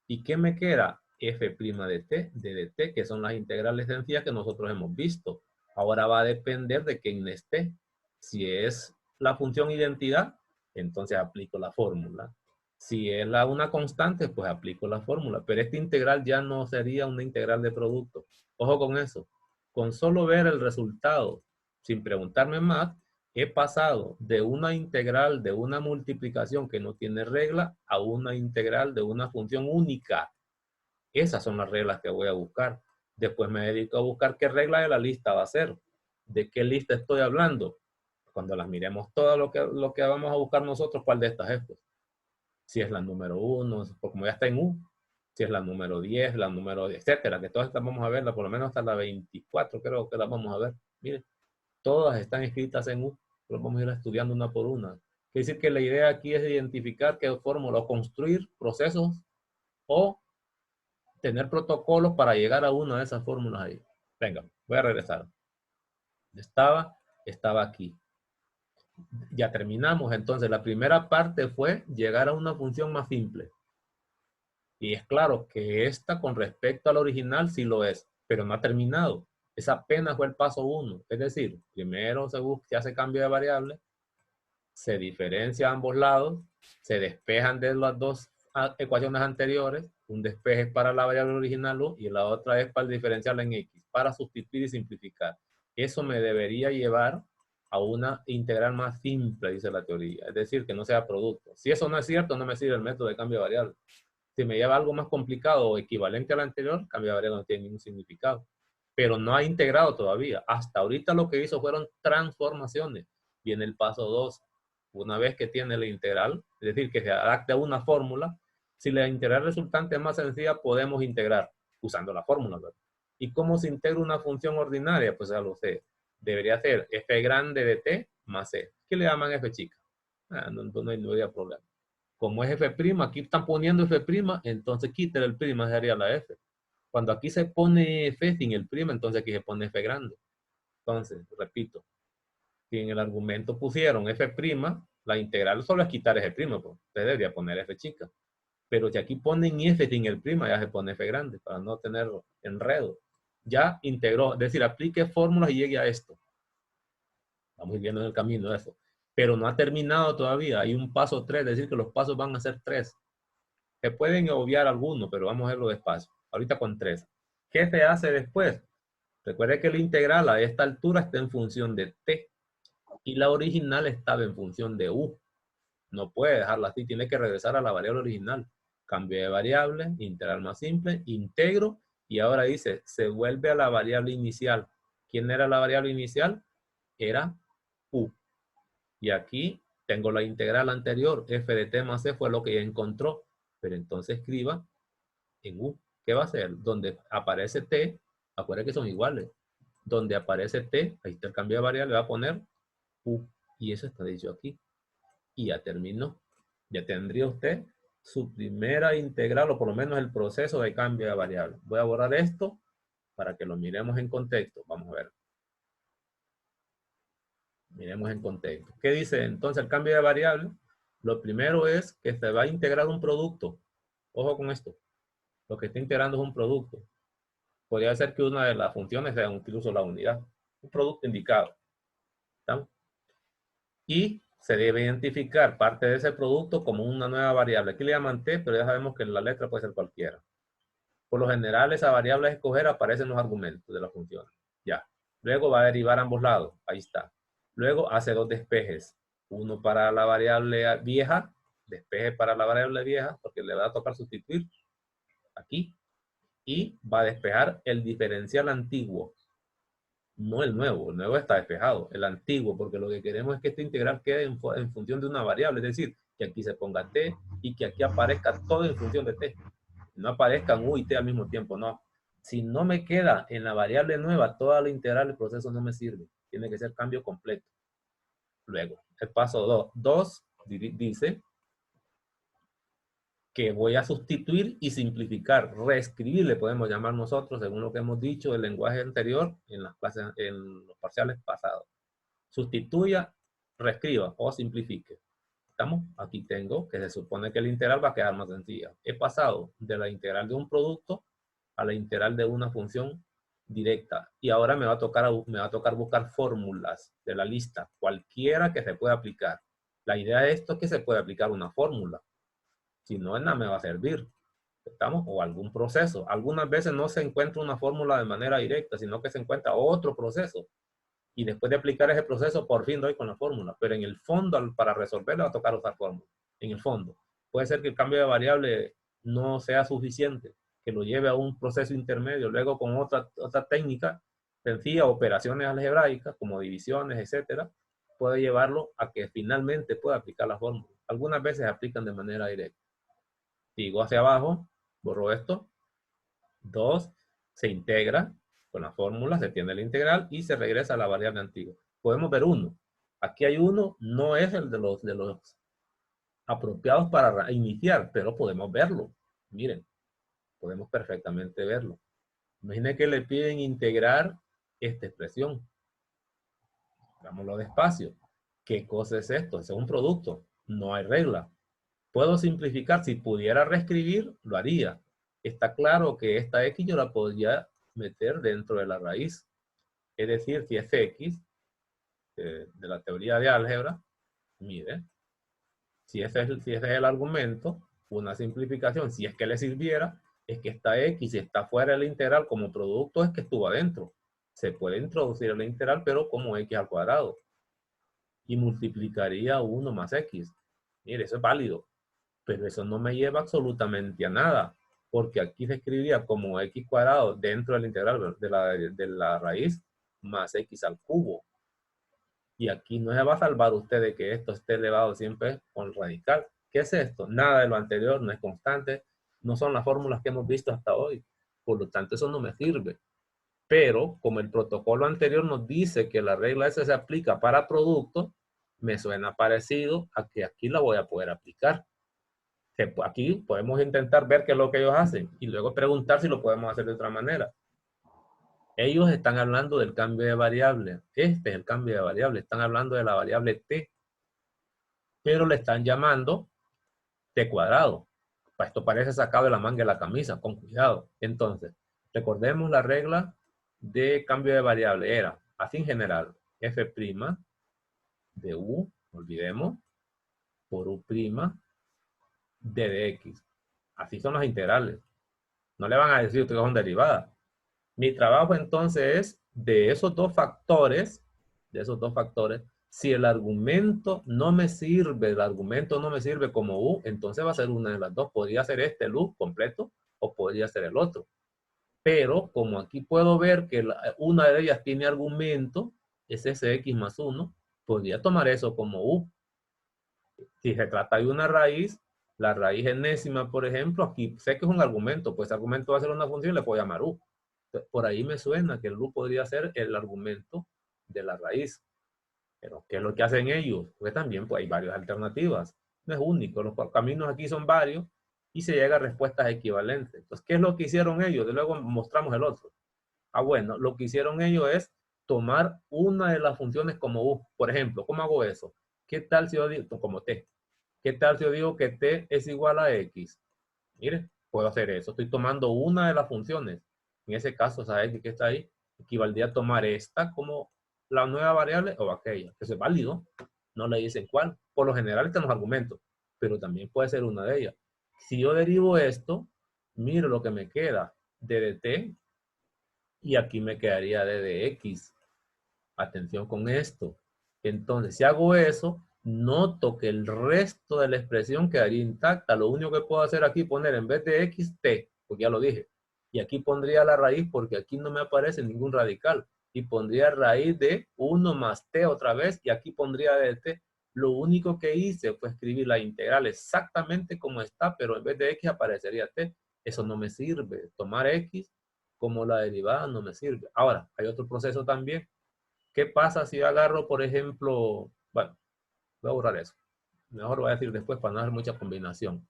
¿Y qué me queda? F' de t, d de t, que son las integrales sencillas que nosotros hemos visto. Ahora va a depender de quién esté. Si es la función identidad, entonces aplico la fórmula. Si es una constante, pues aplico la fórmula. Pero esta integral ya no sería una integral de producto. Ojo con eso. Con solo ver el resultado, sin preguntarme más, he pasado de una integral de una multiplicación que no tiene regla a una integral de una función única. Esas son las reglas que voy a buscar. Después me dedico a buscar qué regla de la lista va a ser. ¿De qué lista estoy hablando? Cuando las miremos todas, lo que vamos a buscar nosotros, ¿cuál de estas es? Pues, si es la número 1, como ya está en U, si es la número 10, la número 10, etcétera, que todas estas vamos a verlas, por lo menos hasta la 24 creo que las vamos a ver. Miren, todas están escritas en U, pero vamos a ir estudiando una por una. Quiere decir que la idea aquí es identificar qué fórmula, o construir procesos o tener protocolos para llegar a una de esas fórmulas ahí. Venga, voy a regresar. Estaba aquí. Ya terminamos. Entonces, la primera parte fue llegar a una función más simple. Y es claro que esta con respecto al original sí lo es, pero no ha terminado. Esa apenas fue el paso 1. Es decir, primero se hace cambio de variable, se diferencia ambos lados, se despejan de las dos ecuaciones anteriores, un despeje para la variable original u y la otra es para el diferencial en x, para sustituir y simplificar. Eso me debería llevar a una integral más simple, dice la teoría, es decir, que no sea producto. Si eso no es cierto, no me sirve el método de cambio de variable. Si me lleva algo más complicado o equivalente al anterior, cambio de variable no tiene ningún significado. Pero no ha integrado todavía. Hasta ahorita lo que hizo fueron transformaciones. Viene el paso 2. Una vez que tiene la integral, es decir, que se adapte a una fórmula, si la integral resultante es más sencilla, podemos integrar usando la fórmula, ¿verdad? ¿Y cómo se integra una función ordinaria? Pues ya lo sé. Debería ser f grande de t más c. ¿Qué le llaman f chica? No habría problema. Como es f', aquí están poniendo f', entonces quítale el prima, sería la f. Cuando aquí se pone f sin el prima, entonces aquí se pone f grande. Entonces, repito, si en el argumento pusieron f', la integral solo es quitar f', pues usted debería poner f chica. Pero si aquí ponen f sin el prima, ya se pone f grande, para no tener enredo. Ya integró, es decir, aplique fórmulas y llegue a esto. Vamos viendo en el camino eso. Pero no ha terminado todavía. Hay un paso 3, es decir, que los pasos van a ser 3. Se pueden obviar algunos, pero vamos a verlo despacio. Ahorita con 3. ¿Qué se hace después? Recuerde que la integral a esta altura está en función de t y la original estaba en función de u. No puede dejarla así, tiene que regresar a la variable original. Cambio de variable, integral más simple, integro y ahora dice, se vuelve a la variable inicial. ¿Quién era la variable inicial? Era u. Y aquí tengo la integral anterior, f de t más c fue lo que ya encontró. Pero entonces escriba en u. ¿Qué va a hacer? Donde aparece t, acuérdense que son iguales. Donde aparece t, ahí está el cambio de variable, va a poner u. Y eso está dicho aquí. Y ya terminó. Ya tendría usted su primera integral, o por lo menos el proceso de cambio de variable. Voy a borrar esto para que lo miremos en contexto. Vamos a ver. Miremos en contexto. ¿Qué dice entonces el cambio de variable? Lo primero es que se va a integrar un producto. Ojo con esto. Lo que está integrando es un producto. Podría ser que una de las funciones sea incluso la unidad. Un producto indicado. ¿Estamos? Y se debe identificar parte de ese producto como una nueva variable. Aquí le llaman t, pero ya sabemos que la letra puede ser cualquiera. Por lo general, esa variable a escoger aparece en los argumentos de la función. Ya. Luego va a derivar a ambos lados. Ahí está. Luego hace dos despejes. Uno para la variable vieja, despeje para la variable vieja, porque le va a tocar sustituir aquí. Y va a despejar el diferencial antiguo. No el nuevo está despejado, el antiguo, porque lo que queremos es que esta integral quede en función de una variable, es decir, que aquí se ponga t y que aquí aparezca todo en función de t. No aparezcan u y t al mismo tiempo, no. Si no me queda en la variable nueva toda la integral, el proceso no me sirve. Tiene que ser cambio completo. Luego, el paso 2. 2 dice que voy a sustituir y simplificar, reescribir, le podemos llamar nosotros, según lo que hemos dicho del lenguaje anterior en las clases, en los parciales pasados. Sustituya, reescriba o simplifique. ¿Estamos? Aquí tengo que se supone que la integral va a quedar más sencilla. He pasado de la integral de un producto a la integral de una función directa. Y ahora me va a tocar buscar fórmulas de la lista, cualquiera que se pueda aplicar. La idea de esto es que se puede aplicar una fórmula. Si no, nada me va a servir. ¿Estamos? O algún proceso. Algunas veces no se encuentra una fórmula de manera directa, sino que se encuentra otro proceso. Y después de aplicar ese proceso, por fin doy con la fórmula. Pero en el fondo, para resolverlo, va a tocar usar fórmula. En el fondo. Puede ser que el cambio de variable no sea suficiente, que lo lleve a un proceso intermedio. Luego, con otra técnica sencilla, operaciones algebraicas, como divisiones, etcétera, puede llevarlo a que finalmente pueda aplicar la fórmula. Algunas veces aplican de manera directa. Sigo hacia abajo, borro esto. 2, se integra con la fórmula, se tiene la integral y se regresa a la variable antigua. Podemos ver 1. Aquí hay 1, no es el de los apropiados para iniciar, pero podemos verlo. Miren, podemos perfectamente verlo. Imaginen que le piden integrar esta expresión. Hagámoslo despacio. ¿Qué cosa es esto? Es un producto. No hay regla. Puedo simplificar. Si pudiera reescribir, lo haría. Está claro que esta X yo la podría meter dentro de la raíz. Es decir, si es X, de la teoría de álgebra, mire, si ese es el argumento, una simplificación, si es que le sirviera, es que esta X, si está fuera de la integral como producto, es que estuvo adentro. Se puede introducir en la integral, pero como X al cuadrado. Y multiplicaría 1 más X. Mire, eso es válido. Pero eso no me lleva absolutamente a nada, porque aquí se escribiría como x cuadrado dentro del integral de la raíz más x al cubo. Y aquí no se va a salvar usted de que esto esté elevado siempre con radical. ¿Qué es esto? Nada de lo anterior, no es constante, no son las fórmulas que hemos visto hasta hoy. Por lo tanto, eso no me sirve. Pero como el protocolo anterior nos dice que la regla esa se aplica para productos, me suena parecido a que aquí la voy a poder aplicar. Aquí podemos intentar ver qué es lo que ellos hacen y luego preguntar si lo podemos hacer de otra manera. Ellos están hablando del cambio de variable. Este es el cambio de variable. Están hablando de la variable t, pero le están llamando t cuadrado. Esto parece sacado de la manga de la camisa, con cuidado. Entonces, recordemos la regla de cambio de variable. Era, así en general, f' de u, olvidemos, por u' d de x. Así son las integrales. No le van a decir que son derivadas. Mi trabajo entonces es de esos dos factores, si el argumento no me sirve como u, entonces va a ser una de las dos. Podría ser este, el u completo, o podría ser el otro. Pero como aquí puedo ver que una de ellas tiene argumento, es ese x más 1, podría tomar eso como u. Si se trata de una raíz, la raíz enésima, por ejemplo, aquí sé que es un argumento, pues ese argumento va a ser una función, le puedo llamar u. Por ahí me suena que el u podría ser el argumento de la raíz. Pero, ¿qué es lo que hacen ellos? Porque también pues, hay varias alternativas. No es único, los caminos aquí son varios y se llega a respuestas equivalentes. Entonces, ¿qué es lo que hicieron ellos? De luego mostramos el otro. Ah, bueno, lo que hicieron ellos es tomar una de las funciones como u. Por ejemplo, ¿cómo hago eso? ¿Qué tal si yo digo, como t? ¿Qué tal si yo digo que t es igual a x? Mire, puedo hacer eso. Estoy tomando una de las funciones. En ese caso, esa x que está ahí, equivaldría a tomar esta como la nueva variable o aquella. Eso es válido. No le dicen cuál. Por lo general están los argumentos, pero también puede ser una de ellas. Si yo derivo esto, miro lo que me queda. D de t y aquí me quedaría d de x. Atención con esto. Entonces, si hago eso, noto que el resto de la expresión quedaría intacta. Lo único que puedo hacer aquí es poner en vez de x, t, porque ya lo dije. Y aquí pondría la raíz porque aquí no me aparece ningún radical. Y pondría raíz de 1 más t otra vez y aquí pondría d de t. Lo único que hice fue escribir la integral exactamente como está, pero en vez de x aparecería t. Eso no me sirve. Tomar x como la derivada no me sirve. Ahora, hay otro proceso también. ¿Qué pasa si yo agarro, por ejemplo, bueno, voy a borrar eso. Mejor lo voy a decir después para no hacer mucha combinación.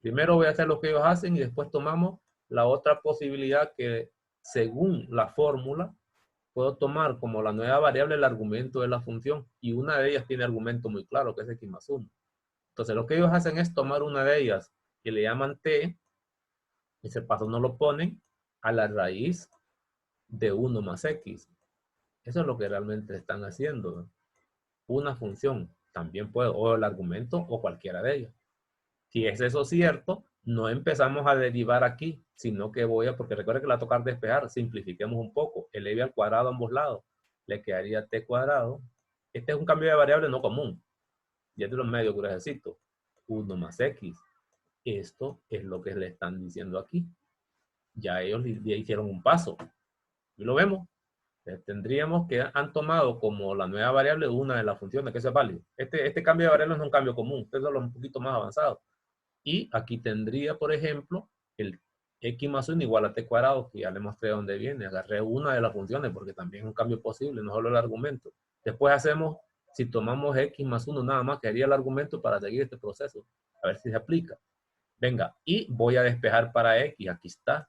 Primero voy a hacer lo que ellos hacen y después tomamos la otra posibilidad que según la fórmula puedo tomar como la nueva variable el argumento de la función y una de ellas tiene argumento muy claro que es x más 1. Entonces lo que ellos hacen es tomar una de ellas que le llaman t, ese paso no lo ponen a la raíz de 1 más x. Eso es lo que realmente están haciendo, ¿no? Una función, también puedo, o el argumento, o cualquiera de ellas. Si es eso cierto, no empezamos a derivar aquí, sino que voy a, porque recuerda que la va a tocar despejar, simplifiquemos un poco, eleve al cuadrado a ambos lados, le quedaría t cuadrado. Este es un cambio de variable no común, y es de los medios que necesito. 1 más x. Esto es lo que le están diciendo aquí. Ya ellos ya hicieron un paso. Y lo vemos. Tendríamos que han tomado como la nueva variable una de las funciones, que eso es válido. Este cambio de variable no es un cambio común, este es un poquito más avanzado. Y aquí tendría, por ejemplo, el x más 1 igual a t cuadrado, que ya le mostré dónde viene. Agarré una de las funciones porque también es un cambio posible, no solo el argumento. Después hacemos, si tomamos x más 1 nada más, que haría el argumento para seguir este proceso. A ver si se aplica. Venga, y voy a despejar para x, aquí está.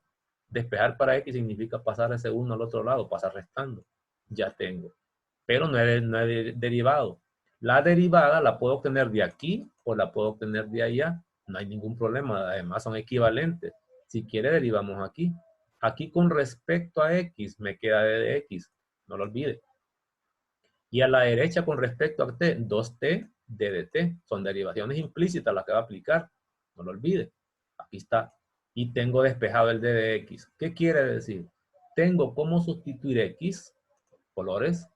Despejar para x significa pasar ese 1 al otro lado, pasar restando. Ya tengo. Pero no he derivado. La derivada la puedo obtener de aquí o la puedo obtener de allá. No hay ningún problema. Además son equivalentes. Si quiere derivamos aquí. Aquí con respecto a x me queda d de x. No lo olvide. Y a la derecha con respecto a t, 2t d de t. Son derivaciones implícitas las que va a aplicar. No lo olvide. Aquí está. Y tengo despejado el d de x. ¿Qué quiere decir? Tengo cómo sustituir x, colores.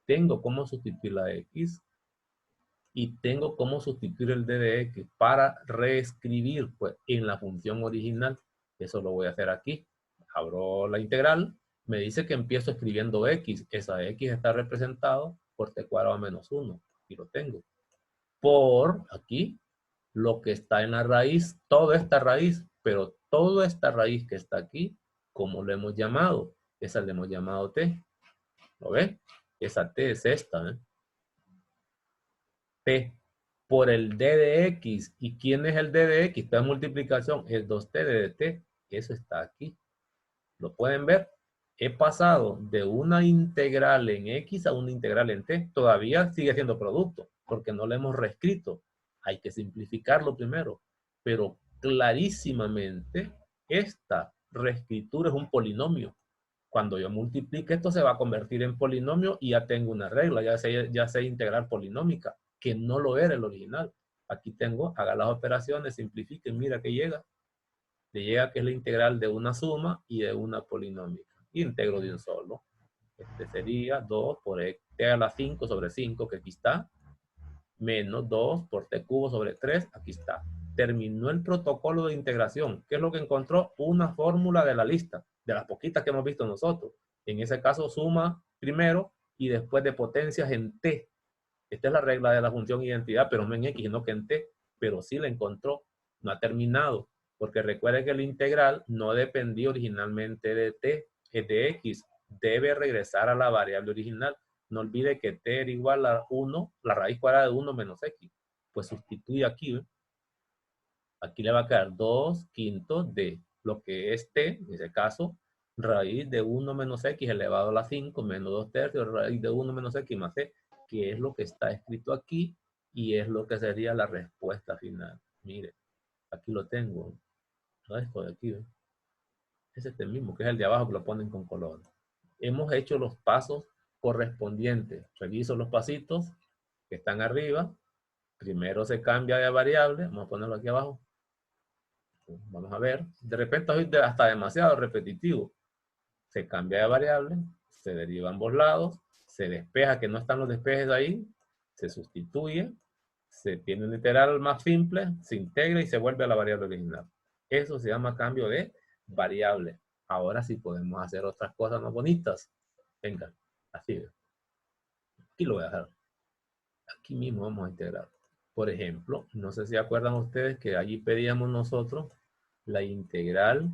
Tengo cómo sustituir la x. y tengo cómo sustituir el d de x para reescribir pues, en la función original. Eso lo voy a hacer aquí. Abro la integral, me dice que empiezo escribiendo x. Esa x está representado por t cuadrado menos 1. Y lo tengo. Por aquí, lo que está en la raíz, toda esta raíz, pero toda esta raíz que está aquí, ¿cómo lo hemos llamado? Esa le hemos llamado t. ¿Lo ves? Esa t es esta, ¿eh? T por el d de x. ¿Y quién es el d de x? Esta multiplicación es 2t de t. Eso está aquí. ¿Lo pueden ver? He pasado de una integral en x a una integral en t. Todavía sigue siendo producto, porque no lo hemos reescrito. Hay que simplificarlo primero. Pero clarísimamente, esta reescritura es un polinomio. Cuando yo multiplique esto se va a convertir en polinomio y ya tengo una regla, ya sé integrar polinómica, que no lo era el original. Aquí tengo, haga las operaciones, simplifique, mira que llega. Le llega que es la integral de una suma y de una polinómica. Integro de un solo. Este sería 2 por t a la 5 sobre 5, que aquí está, menos 2 por t cubo sobre 3, aquí está. Terminó el protocolo de integración. ¿Qué es lo que encontró? Una fórmula de la lista, de las poquitas que hemos visto nosotros. En ese caso, suma primero y después de potencias en t. Esta es la regla de la función identidad, pero no en x, sino que en t. Pero sí la encontró. No ha terminado. Porque recuerde que el integral no dependía originalmente de t, es de x. Debe regresar a la variable original. No olvide que t era igual a 1, la raíz cuadrada de 1 menos x. Pues sustituye aquí. ¿Ve? Aquí le va a quedar 2 quintos de lo que es t, en ese caso, raíz de 1 menos x elevado a la 5 menos 2 tercios, raíz de 1 menos x más c, que es lo que está escrito aquí y es lo que sería la respuesta final. Mire, aquí lo tengo. ¿No? Esto de aquí, ¿ve? Es este mismo, que es el de abajo, que lo ponen con color. Hemos hecho los pasos correspondientes. Reviso los pasitos que están arriba. Primero se cambia de variable. Vamos a ponerlo aquí abajo. Vamos a ver. De repente es hasta demasiado repetitivo. Se cambia de variable. Se deriva a ambos lados. Se despeja, que no están los despejes ahí. Se sustituye. Se tiene un integral más simple. Se integra y se vuelve a la variable original. Eso se llama cambio de variable. Ahora sí podemos hacer otras cosas más bonitas. Venga, así. Aquí lo voy a dejar. Aquí mismo vamos a integrar. Por ejemplo, no sé si acuerdan ustedes que allí pedíamos nosotros la integral,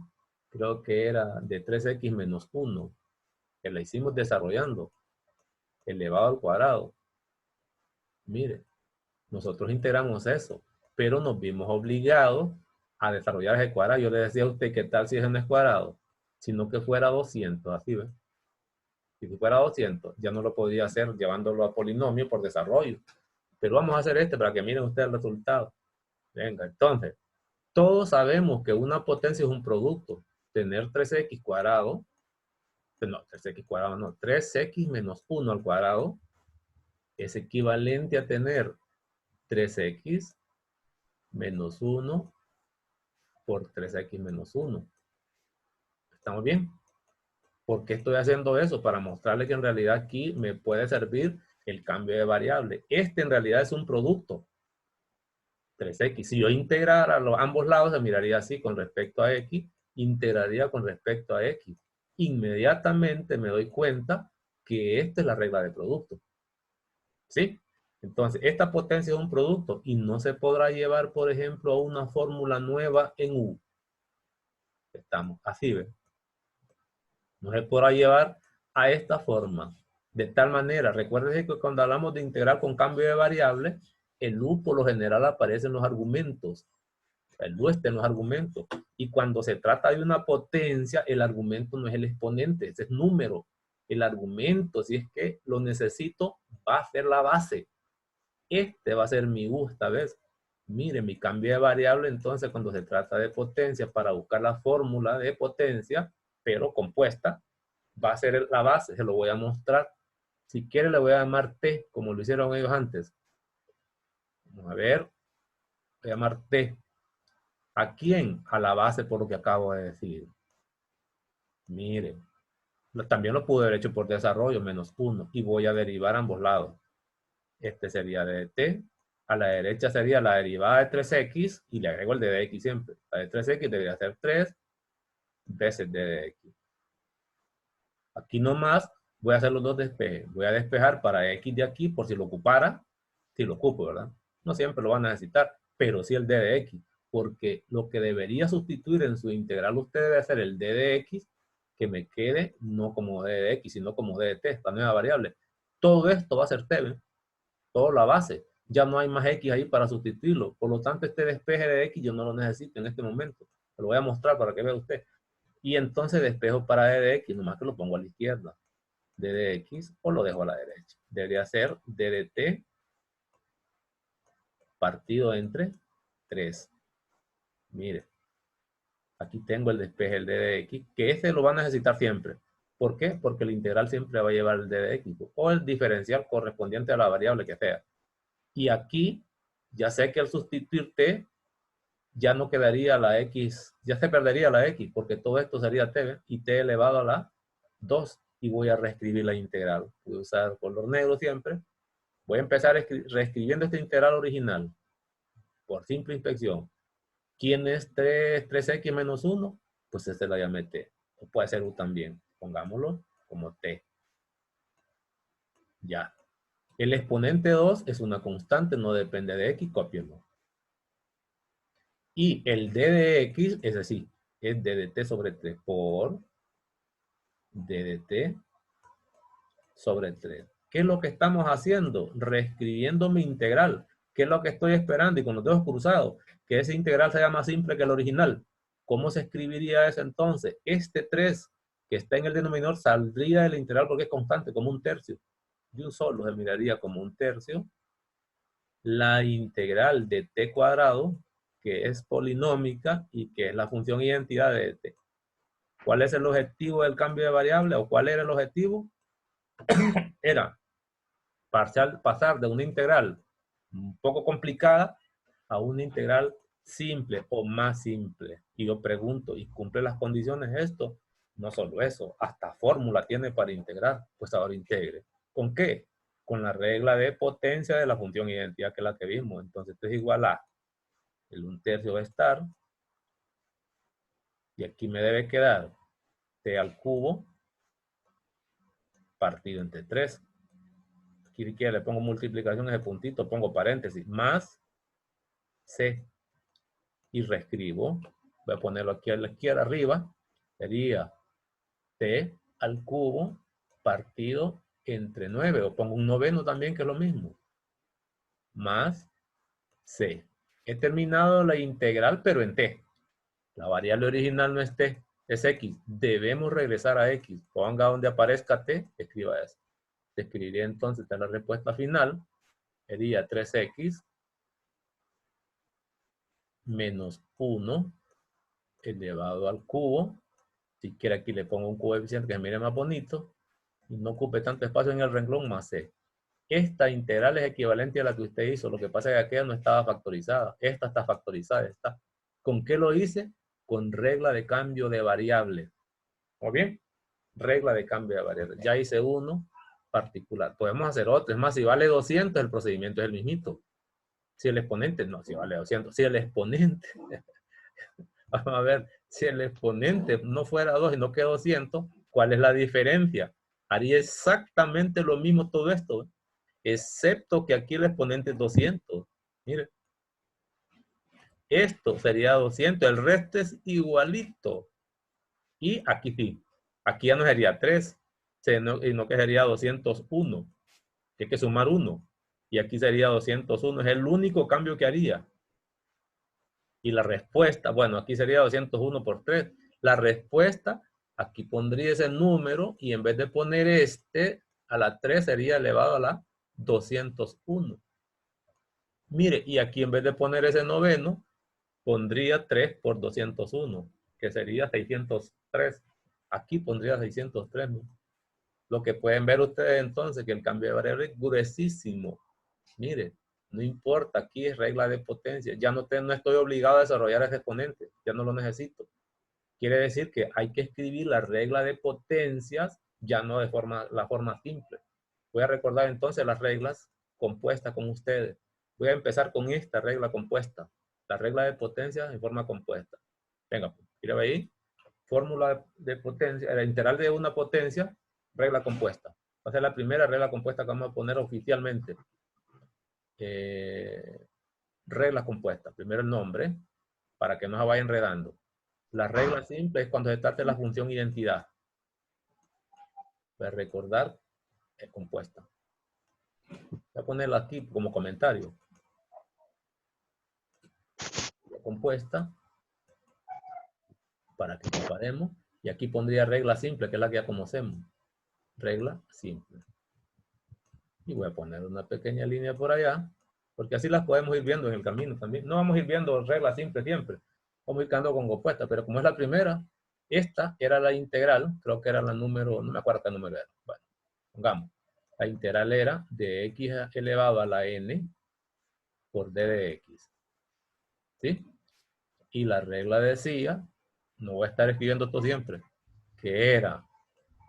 creo que era de 3x menos 1, que la hicimos desarrollando, elevado al cuadrado. Mire, nosotros integramos eso, pero nos vimos obligados a desarrollar ese cuadrado. Yo le decía a usted, ¿qué tal si eso no es cuadrado? Sino que fuera 200, así ve. Si fuera 200, ya no lo podía hacer llevándolo a polinomio por desarrollo. Pero vamos a hacer este para que miren ustedes el resultado. Venga, entonces, todos sabemos que una potencia es un producto. Tener 3x cuadrado, no, 3x cuadrado no, 3x menos 1 al cuadrado es equivalente a tener 3x menos 1 por 3x menos 1. ¿Estamos bien? ¿Por qué estoy haciendo eso? Para mostrarle que en realidad aquí me puede servir el cambio de variable. Este en realidad es un producto. 3x. Si yo integrara ambos lados, se miraría así con respecto a x, integraría con respecto a x. Inmediatamente me doy cuenta que esta es la regla de producto. ¿Sí? Entonces, esta potencia es un producto y no se podrá llevar, por ejemplo, a una fórmula nueva en U. Estamos así, ¿ven? No se podrá llevar a esta forma. De tal manera, recuerden que cuando hablamos de integrar con cambio de variable, el U por lo general aparece en los argumentos. El U está en los argumentos. Y cuando se trata de una potencia, el argumento no es el exponente, ese es número. El argumento, si es que lo necesito, va a ser la base. Este va a ser mi U esta vez. Mire, mi cambio de variable, entonces, cuando se trata de potencia, para buscar la fórmula de potencia, pero compuesta, va a ser la base. Se lo voy a mostrar. Si quiere, le voy a llamar T, como lo hicieron ellos antes. Vamos a ver. Voy a llamar T. ¿A quién? A la base, por lo que acabo de decir. Mire. También lo pude haber hecho por desarrollo, menos 1. Y voy a derivar ambos lados. Este sería de T A la derecha sería la derivada de 3x y le agrego el d de x siempre. La de 3x debería ser 3 veces d de x. Aquí nomás voy a hacer los dos despejes. Voy a despejar para x de aquí por si lo ocupara. Si lo ocupo, ¿verdad? No siempre lo van a necesitar, pero sí el d de x. Porque lo que debería sustituir en su integral usted debe hacer el d de x, que me quede no como d de x, sino como d de t, esta nueva variable. Todo esto va a ser t, ¿ven? Todo la base. Ya no hay más x ahí para sustituirlo. Por lo tanto, este despeje de x yo no lo necesito en este momento. Se lo voy a mostrar para que vea usted. Y entonces despejo para d de x, nomás que lo pongo a la izquierda. D de x o lo dejo a la derecha. Debería ser d de t partido entre 3. Mire, aquí tengo el despeje, el d de x, que este lo va a necesitar siempre. ¿Por qué? Porque el integral siempre va a llevar el d de x o el diferencial correspondiente a la variable que sea. Y aquí ya sé que al sustituir t ya no quedaría la x, ya se perdería la x, porque todo esto sería t, y t elevado a la 2, y voy a reescribir la integral. Voy a usar color negro siempre. Voy a empezar reescribiendo esta integral original, por simple inspección. ¿Quién es 3x menos 1? Pues este la llamé t, o puede ser u también. Pongámoslo como t. Ya. El exponente 2 es una constante, no depende de x, cópienlo. Y el d de x es así, es d de t sobre 3 por d de t sobre 3. ¿Qué es lo que estamos haciendo? Reescribiendo mi integral. ¿Qué es lo que estoy esperando? Y con los dedos cruzados, que ese integral sea más simple que el original. ¿Cómo se escribiría eso entonces? Este 3 que está en el denominador saldría del integral porque es constante, como un tercio. De un solo se miraría como un tercio. La integral de t cuadrado, que es polinómica y que es la función identidad de t. ¿Cuál es el objetivo del cambio de variable? ¿O cuál era el objetivo? Era pasar de una integral un poco complicada a una integral simple o más simple. Y yo pregunto, ¿y cumple las condiciones esto? No solo eso, hasta fórmula tiene para integrar. Pues ahora integre. ¿Con qué? Con la regla de potencia de la función identidad, que es la que vimos. Entonces esto es igual a el 1/3 va a estar, y aquí me debe quedar t al cubo partido entre 3. Aquí si quiere le pongo multiplicaciones de puntito, pongo paréntesis, más c. Y reescribo. Voy a ponerlo aquí a la izquierda arriba. Sería t al cubo partido entre 9. O pongo un noveno también, que es lo mismo. Más c. He terminado la integral, pero en t. La variable original no es t, es x. Debemos regresar a x. Ponga donde aparezca t, escriba eso. Escribiría entonces la respuesta final. Sería 3x menos 1 elevado al cubo. Si quiere aquí le pongo un coeficiente que se mire más bonito y no ocupe tanto espacio en el renglón, más c. Esta integral es equivalente a la que usted hizo. Lo que pasa es que aquella no estaba factorizada. Esta está factorizada. Está. ¿Con qué lo hice? Con regla de cambio de variable. ¿Muy bien? Regla de cambio de variable. Ya hice uno particular. Podemos hacer otro. Es más, si vale 200, el procedimiento es el mismito. Si el exponente, no, si vale 200. Si el exponente, vamos a ver, si el exponente no fuera 2 y no queda 200, ¿cuál es la diferencia? Haría exactamente lo mismo todo esto, excepto que aquí el exponente es 200. Mire, esto sería 200, el resto es igualito. Y aquí sí, aquí ya no sería 3, sino que sería 201. Hay que sumar 1. Y aquí sería 201, es el único cambio que haría. Y la respuesta, bueno, aquí sería 201 por 3. La respuesta, aquí pondría ese número y en vez de poner este, a la 3 sería elevado a la 201. Mire, y aquí en vez de poner ese noveno, pondría 3 por 201, que sería 603. Aquí pondría 603. ¿No? Lo que pueden ver ustedes entonces, que el cambio de variable es gruesísimo. Mire, no importa, aquí es regla de potencia. Ya no estoy obligado a desarrollar ese exponente, ya no lo necesito. Quiere decir que hay que escribir la regla de potencias, ya no de la forma simple. Voy a recordar entonces las reglas compuestas con ustedes. Voy a empezar con esta regla compuesta. La regla de potencia en forma compuesta. Venga, pues, mira ahí. Fórmula de potencia, el integral de una potencia, regla compuesta. Va a ser la primera regla compuesta que vamos a poner oficialmente. Regla compuesta. Primero el nombre, para que no se vaya enredando. La regla simple es cuando se trata de la función identidad. Voy a recordar, es compuesta. Voy a ponerla aquí como comentario. Compuesta, para que comparemos. Y aquí pondría regla simple, que es la que ya conocemos. Regla simple. Y voy a poner una pequeña línea por allá, porque así las podemos ir viendo en el camino también. No vamos a ir viendo reglas simples siempre. Vamos a ir quedando con compuesta, pero como es la primera, esta era la integral, creo que era la número, no me acuerdo qué número era. Bueno, pongamos. La integral era de x elevado a la n por d de x. ¿Sí? Y la regla decía, no voy a estar escribiendo esto siempre, que era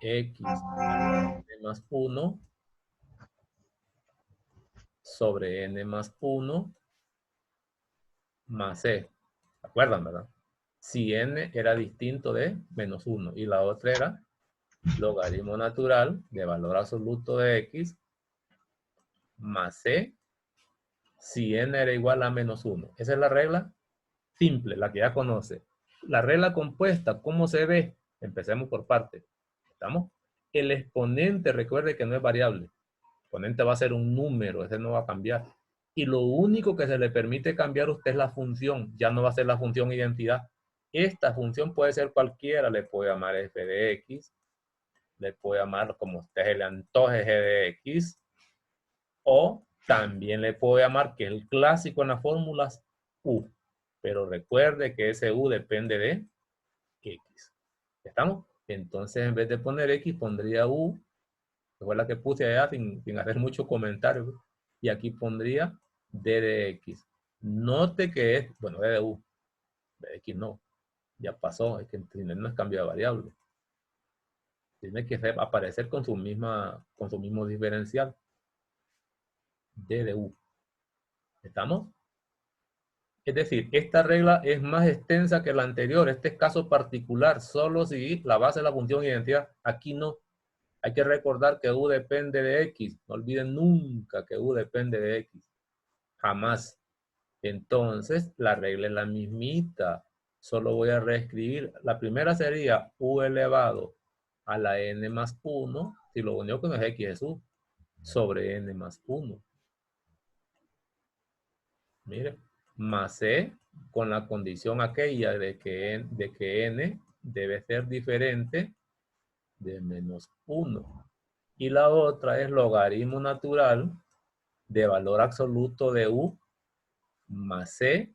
x a la n más 1 sobre n más 1 más c. ¿Se acuerdan, verdad? Si n era distinto de menos 1 y la otra era logaritmo natural de valor absoluto de x más c si n era igual a menos 1. Esa es la regla simple, la que ya conoce. La regla compuesta, ¿cómo se ve? Empecemos por partes. ¿Estamos? El exponente, recuerde que no es variable. El exponente va a ser un número, ese no va a cambiar. Y lo único que se le permite cambiar a usted es la función, ya no va a ser la función identidad. Esta función puede ser cualquiera, le puede llamar f de x, le puede llamar como usted se le antoje g de x, o también le puedo llamar, que es el clásico en las fórmulas, u. Pero recuerde que ese u depende de x. ¿Estamos? Entonces, en vez de poner x, pondría u, que fue la que puse allá sin hacer mucho comentario. Y aquí pondría d de x. Note que es, bueno, d de u. D de x no. Ya pasó, es que no es cambio de variable. Tiene que aparecer con su mismo diferencial. D de u. ¿Estamos? Es decir, esta regla es más extensa que la anterior. Este es caso particular, solo si la base de la función identidad. Aquí no. Hay que recordar que u depende de x. No olviden nunca que u depende de x. Jamás. Entonces, la regla es la mismita. Solo voy a reescribir. La primera sería u elevado a la n más 1. Si lo único que no es x es u. Sobre n más 1. Mire. Más c con la condición aquella de que n debe ser diferente de menos 1. Y la otra es logaritmo natural de valor absoluto de u más c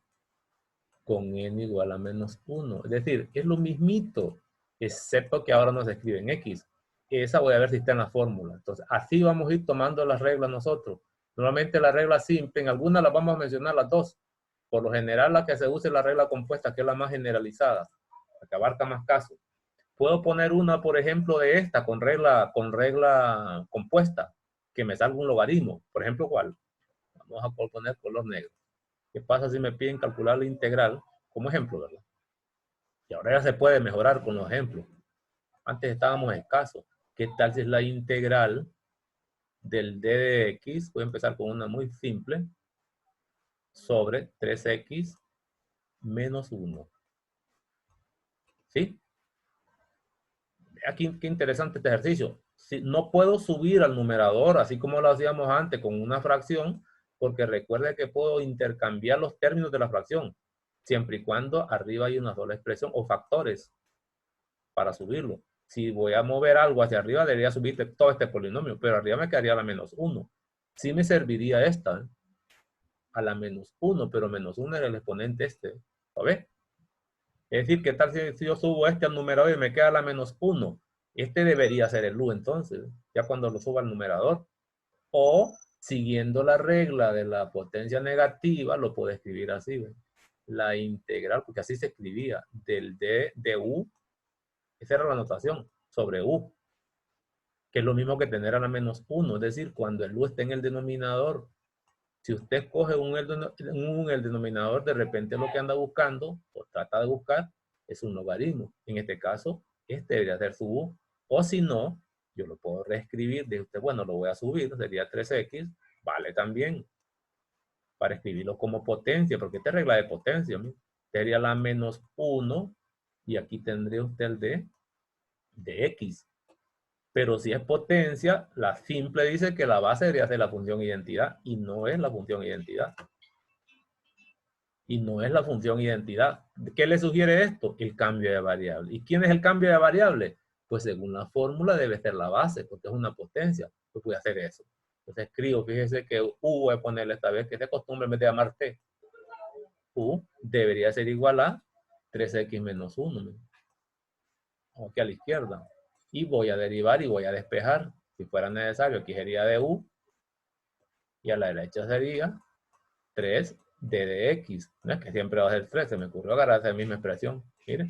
con n igual a menos 1. Es decir, es lo mismito, excepto que ahora nos escribe en x. Esa voy a ver si está en la fórmula. Entonces, así vamos a ir tomando las reglas nosotros. Normalmente la regla simple, en algunas las vamos a mencionar las dos. Por lo general, la que se usa es la regla compuesta, que es la más generalizada, la que abarca más casos. Puedo poner una, por ejemplo, de esta con regla compuesta, que me salga un logaritmo. Por ejemplo, ¿cuál? Vamos a poner color negro. ¿Qué pasa si me piden calcular la integral? Como ejemplo, ¿verdad? Y ahora ya se puede mejorar con los ejemplos. Antes estábamos escasos. ¿Qué tal si es la integral del d de x? Voy a empezar con una muy simple. Sobre 3x menos 1. ¿Sí? Aquí, qué interesante este ejercicio. Si, no puedo subir al numerador, así como lo hacíamos antes con una fracción, porque recuerde que puedo intercambiar los términos de la fracción, siempre y cuando arriba hay una sola expresión o factores para subirlo. Si voy a mover algo hacia arriba, debería subir todo este polinomio, pero arriba me quedaría la menos 1. Sí me serviría esta, a la menos 1, pero menos 1 era el exponente este. ¿Lo ves? Es decir, ¿qué tal si yo subo este al numerador y me queda la menos 1? Este debería ser el u entonces, ya cuando lo suba al numerador. O, siguiendo la regla de la potencia negativa, lo puedo escribir así, ¿ves? La integral, porque así se escribía, del d de u, esa era la notación, sobre u, que es lo mismo que tener a la menos 1, es decir, cuando el u esté en el denominador, Si usted coge el denominador, de repente lo que anda buscando, o trata de buscar, es un logaritmo. En este caso, este debería ser su u. O si no, yo lo puedo reescribir. De usted, bueno, lo voy a subir, sería 3x, vale también. Para escribirlo como potencia, porque esta es regla de potencia. Sería la menos 1, y aquí tendría usted el de x. Pero si es potencia, la simple dice que la base debería ser la función identidad, y no es la función identidad. Y no es la función identidad. ¿Qué le sugiere esto? El cambio de variable. ¿Y quién es el cambio de variable? Pues según la fórmula debe ser la base, porque es una potencia. Yo voy a hacer eso. Entonces escribo, fíjese que u voy a ponerle esta vez, que se costumbre en vez de llamar t. U debería ser igual a 3x menos 1. Aquí a la izquierda. Y voy a derivar y voy a despejar. Si fuera necesario, aquí sería de u. Y a la derecha sería 3 de x. No es que siempre va a ser 3. Se me ocurrió agarrar esa misma expresión. Miren.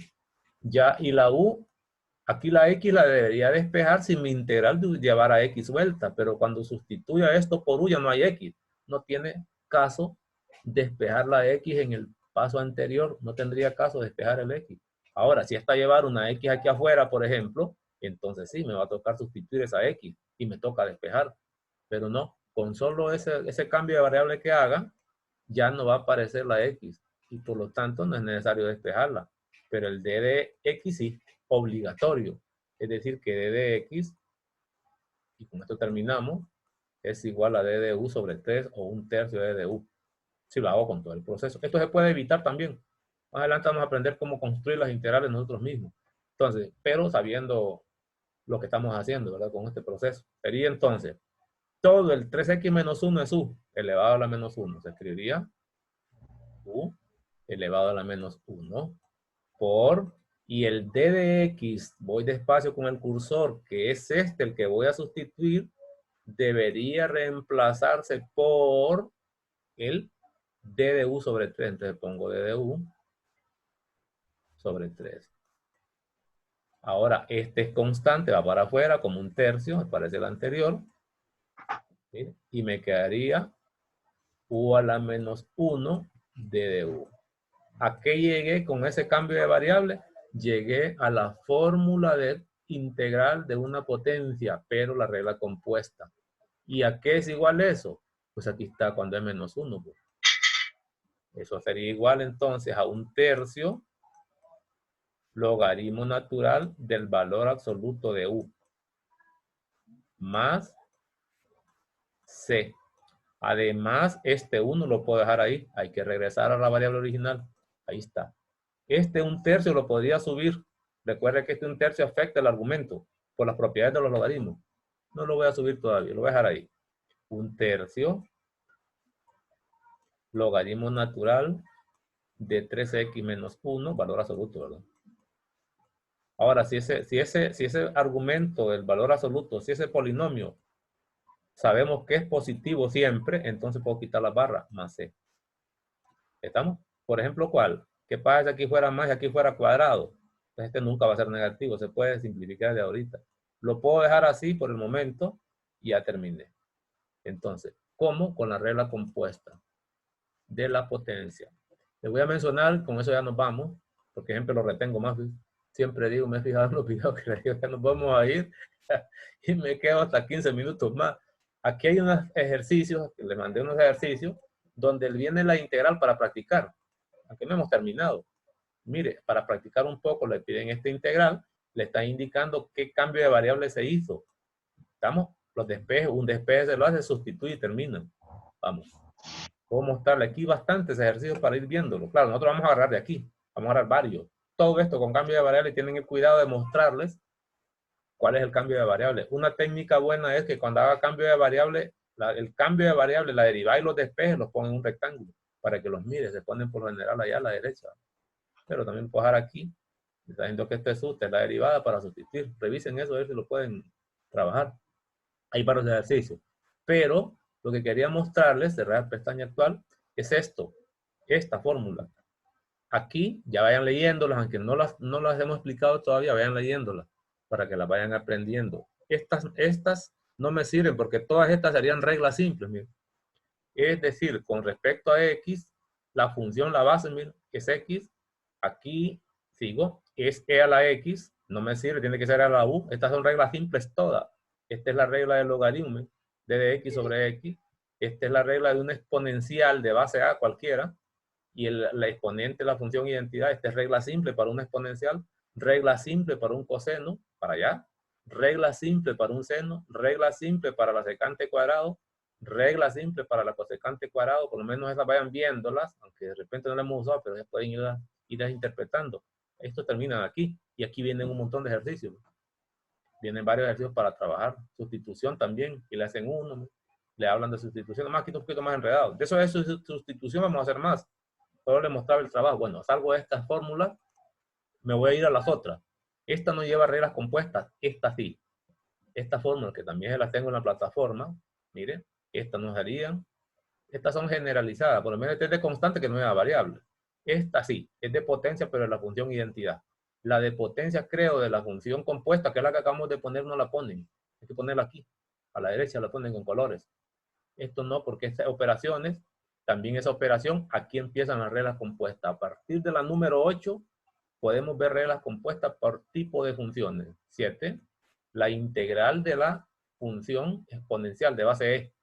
Ya, y la u, aquí la x la debería despejar si mi integral llevara x vuelta. Pero cuando sustituya esto por u ya no hay x. No tiene caso despejar la x en el paso anterior. No tendría caso despejar el x. Ahora, si esta llevar una x aquí afuera, por ejemplo, entonces sí, me va a tocar sustituir esa x y me toca despejar. Pero no, con solo ese cambio de variable que haga, ya no va a aparecer la x y por lo tanto no es necesario despejarla. Pero el d de x sí, obligatorio. Es decir, que d de x, y con esto terminamos, es igual a d de u sobre 3 o 1/3 de d de u. Si lo hago con todo el proceso. Esto se puede evitar también. Más adelante vamos a aprender cómo construir las integrales nosotros mismos. Entonces, pero sabiendo lo que estamos haciendo, ¿verdad? Con este proceso. Sería entonces, todo el 3x menos 1 es u, elevado a la menos 1. Se escribiría u elevado a la menos 1 por, y el d de x, voy despacio con el cursor, que es este el que voy a sustituir, debería reemplazarse por el d de u sobre 3. Entonces pongo d de u sobre 3. Ahora, este es constante, va para afuera como 1/3, me parece el anterior. ¿Sí? Y me quedaría u a la menos 1 de u. ¿A qué llegué con ese cambio de variable? Llegué a la fórmula de integral de una potencia, pero la regla compuesta. ¿Y a qué es igual eso? Pues aquí está cuando es menos 1. Pues. Eso sería igual entonces a 1/3 logaritmo natural del valor absoluto de u más c. Además, este 1 lo puedo dejar ahí. Hay que regresar a la variable original. Ahí está. Este 1/3 lo podría subir. Recuerde que este 1/3 afecta el argumento por las propiedades de los logaritmos. No lo voy a subir todavía, lo voy a dejar ahí. 1/3 logaritmo natural de 3x menos 1, valor absoluto, ¿verdad? Ahora, si ese argumento, el valor absoluto, si ese polinomio, sabemos que es positivo siempre, entonces puedo quitar la barra más c. ¿Estamos? Por ejemplo, ¿cuál? ¿Qué pasa si aquí fuera más y aquí fuera cuadrado? Pues este nunca va a ser negativo, se puede simplificar de ahorita. Lo puedo dejar así por el momento y ya terminé. Entonces, ¿cómo? Con la regla compuesta de la potencia. Les voy a mencionar, con eso ya nos vamos, porque siempre lo retengo más. Siempre digo, me he fijado en los videos que les digo que nos vamos a ir y me quedo hasta 15 minutos más. Aquí hay unos ejercicios, les mandé unos ejercicios donde viene la integral para practicar. Aquí no hemos terminado. Mire, para practicar un poco le piden esta integral, le está indicando qué cambio de variable se hizo. ¿Estamos? Los despejes, un despeje se lo hace, sustituye y termina. Vamos. Puedo mostrarle aquí bastantes ejercicios para ir viéndolo. Claro, nosotros vamos a agarrar de aquí. Vamos a agarrar varios. Todo esto con cambio de variable tienen el cuidado de mostrarles cuál es el cambio de variable. Una técnica buena es que cuando haga cambio de variable, el cambio de variable, la derivada y los despejes los pongan en un rectángulo para que los mire. Se ponen por lo general allá a la derecha. Pero también puedo dejar aquí. Está diciendo que esta es la derivada para sustituir. Revisen eso, a ver si lo pueden trabajar. Hay varios ejercicios. Pero lo que quería mostrarles, cerrar la pestaña actual, es esto. Esta fórmula. Aquí ya vayan leyéndolas, aunque no las hemos explicado todavía, vayan leyéndolas para que las vayan aprendiendo. Estas no me sirven porque todas estas serían reglas simples. Miren. Es decir, con respecto a x, la función, la base, miren, es x. Aquí sigo, es e a la x, no me sirve, tiene que ser a la u. Estas son reglas simples todas. Esta es la regla del logaritmo de x sobre x. Esta es la regla de una exponencial de base a cualquiera. Y la exponente de la función identidad, esta es regla simple para una exponencial, regla simple para un coseno, para allá, regla simple para un seno, regla simple para la secante cuadrado, regla simple para la cosecante cuadrado, por lo menos esas vayan viéndolas, aunque de repente no las hemos usado, pero ya pueden ir interpretando. Esto termina aquí, y aquí vienen un montón de ejercicios. Vienen varios ejercicios para trabajar. Sustitución también, y le hacen uno, le hablan de sustitución, más aquí un poquito más enredado. De eso es sustitución, vamos a hacer más. Solo le mostraba el trabajo. Bueno, salgo de estas fórmulas, me voy a ir a las otras. Esta no lleva reglas compuestas, esta sí. Esta fórmula, que también las tengo en la plataforma, miren, estas nos harían, estas son generalizadas, por lo menos esta es de constante que no es variable. Esta sí, es de potencia, pero es la función identidad. La de potencia, creo, de la función compuesta, que es la que acabamos de poner, no la ponen. Hay que ponerla aquí. A la derecha la ponen con colores. Esto no, porque estas operaciones, también esa operación, aquí empiezan las reglas compuestas. A partir de la número 8, podemos ver reglas compuestas por tipo de funciones. 7. La integral de la función exponencial de base e.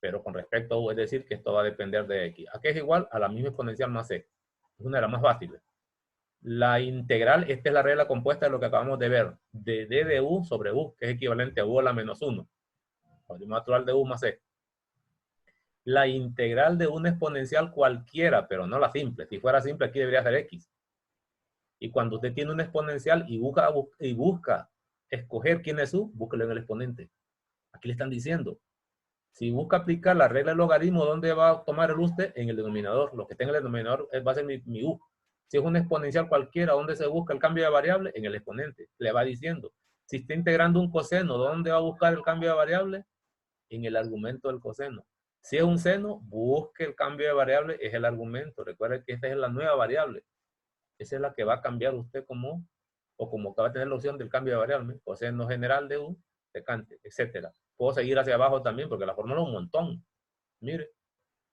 Pero con respecto a u, es decir, que esto va a depender de x. ¿A qué es igual? A la misma exponencial más e. Es una de las más fáciles. La integral, esta es la regla compuesta de lo que acabamos de ver, de d de u sobre u, que es equivalente a u a la menos 1. Volumen natural de u más e. La integral de una exponencial cualquiera, pero no la simple. Si fuera simple, aquí debería ser x. Y cuando usted tiene una exponencial y busca escoger quién es u, búsquelo en el exponente. Aquí le están diciendo. Si busca aplicar la regla del logaritmo, ¿dónde va a tomar el usted? En el denominador. Lo que tenga en el denominador va a ser mi u. Si es una exponencial cualquiera, ¿dónde se busca el cambio de variable? En el exponente. Le va diciendo. Si está integrando un coseno, ¿dónde va a buscar el cambio de variable? En el argumento del coseno. Si es un seno, busque el cambio de variable, es el argumento. Recuerde que esta es la nueva variable. Esa es la que va a cambiar usted como que va a tener la opción del cambio de variable. Coseno general de u, secante, etcétera. Puedo seguir hacia abajo también porque la fórmula es un montón. Mire,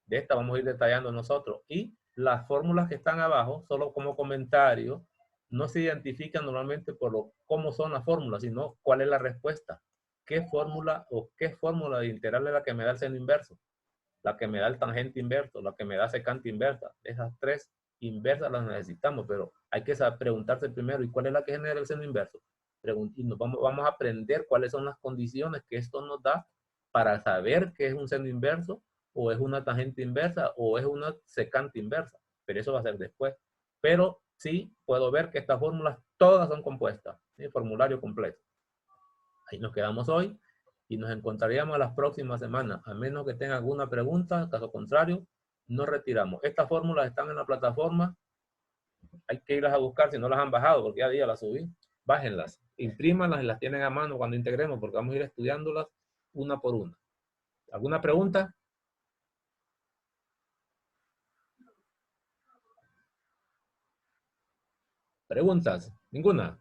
de esta vamos a ir detallando nosotros. Y las fórmulas que están abajo, solo como comentario, no se identifican normalmente por cómo son las fórmulas, sino cuál es la respuesta. ¿Qué fórmula de integral es la que me da el seno inverso? La que me da el tangente inverso, la que me da secante inversa. Esas tres inversas las necesitamos, pero hay que preguntarse primero, ¿y cuál es la que genera el seno inverso? Y vamos a aprender cuáles son las condiciones que esto nos da para saber qué es un seno inverso, o es una tangente inversa, o es una secante inversa. Pero eso va a ser después. Pero sí puedo ver que estas fórmulas todas son compuestas. ¿Sí? Formulario completo. Ahí nos quedamos hoy y nos encontraríamos la próxima semana, a menos que tenga alguna pregunta. Caso contrario, nos retiramos. Estas fórmulas están en la plataforma. Hay que irlas a buscar si no las han bajado, porque ya día las subí. Bájenlas, imprímanlas y las tienen a mano cuando integremos, porque vamos a ir estudiándolas una por una. ¿Alguna pregunta? ¿Preguntas? ¿Ninguna?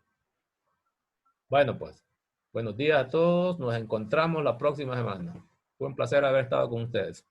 Bueno, pues, buenos días a todos. Nos encontramos la próxima semana. Fue un placer haber estado con ustedes.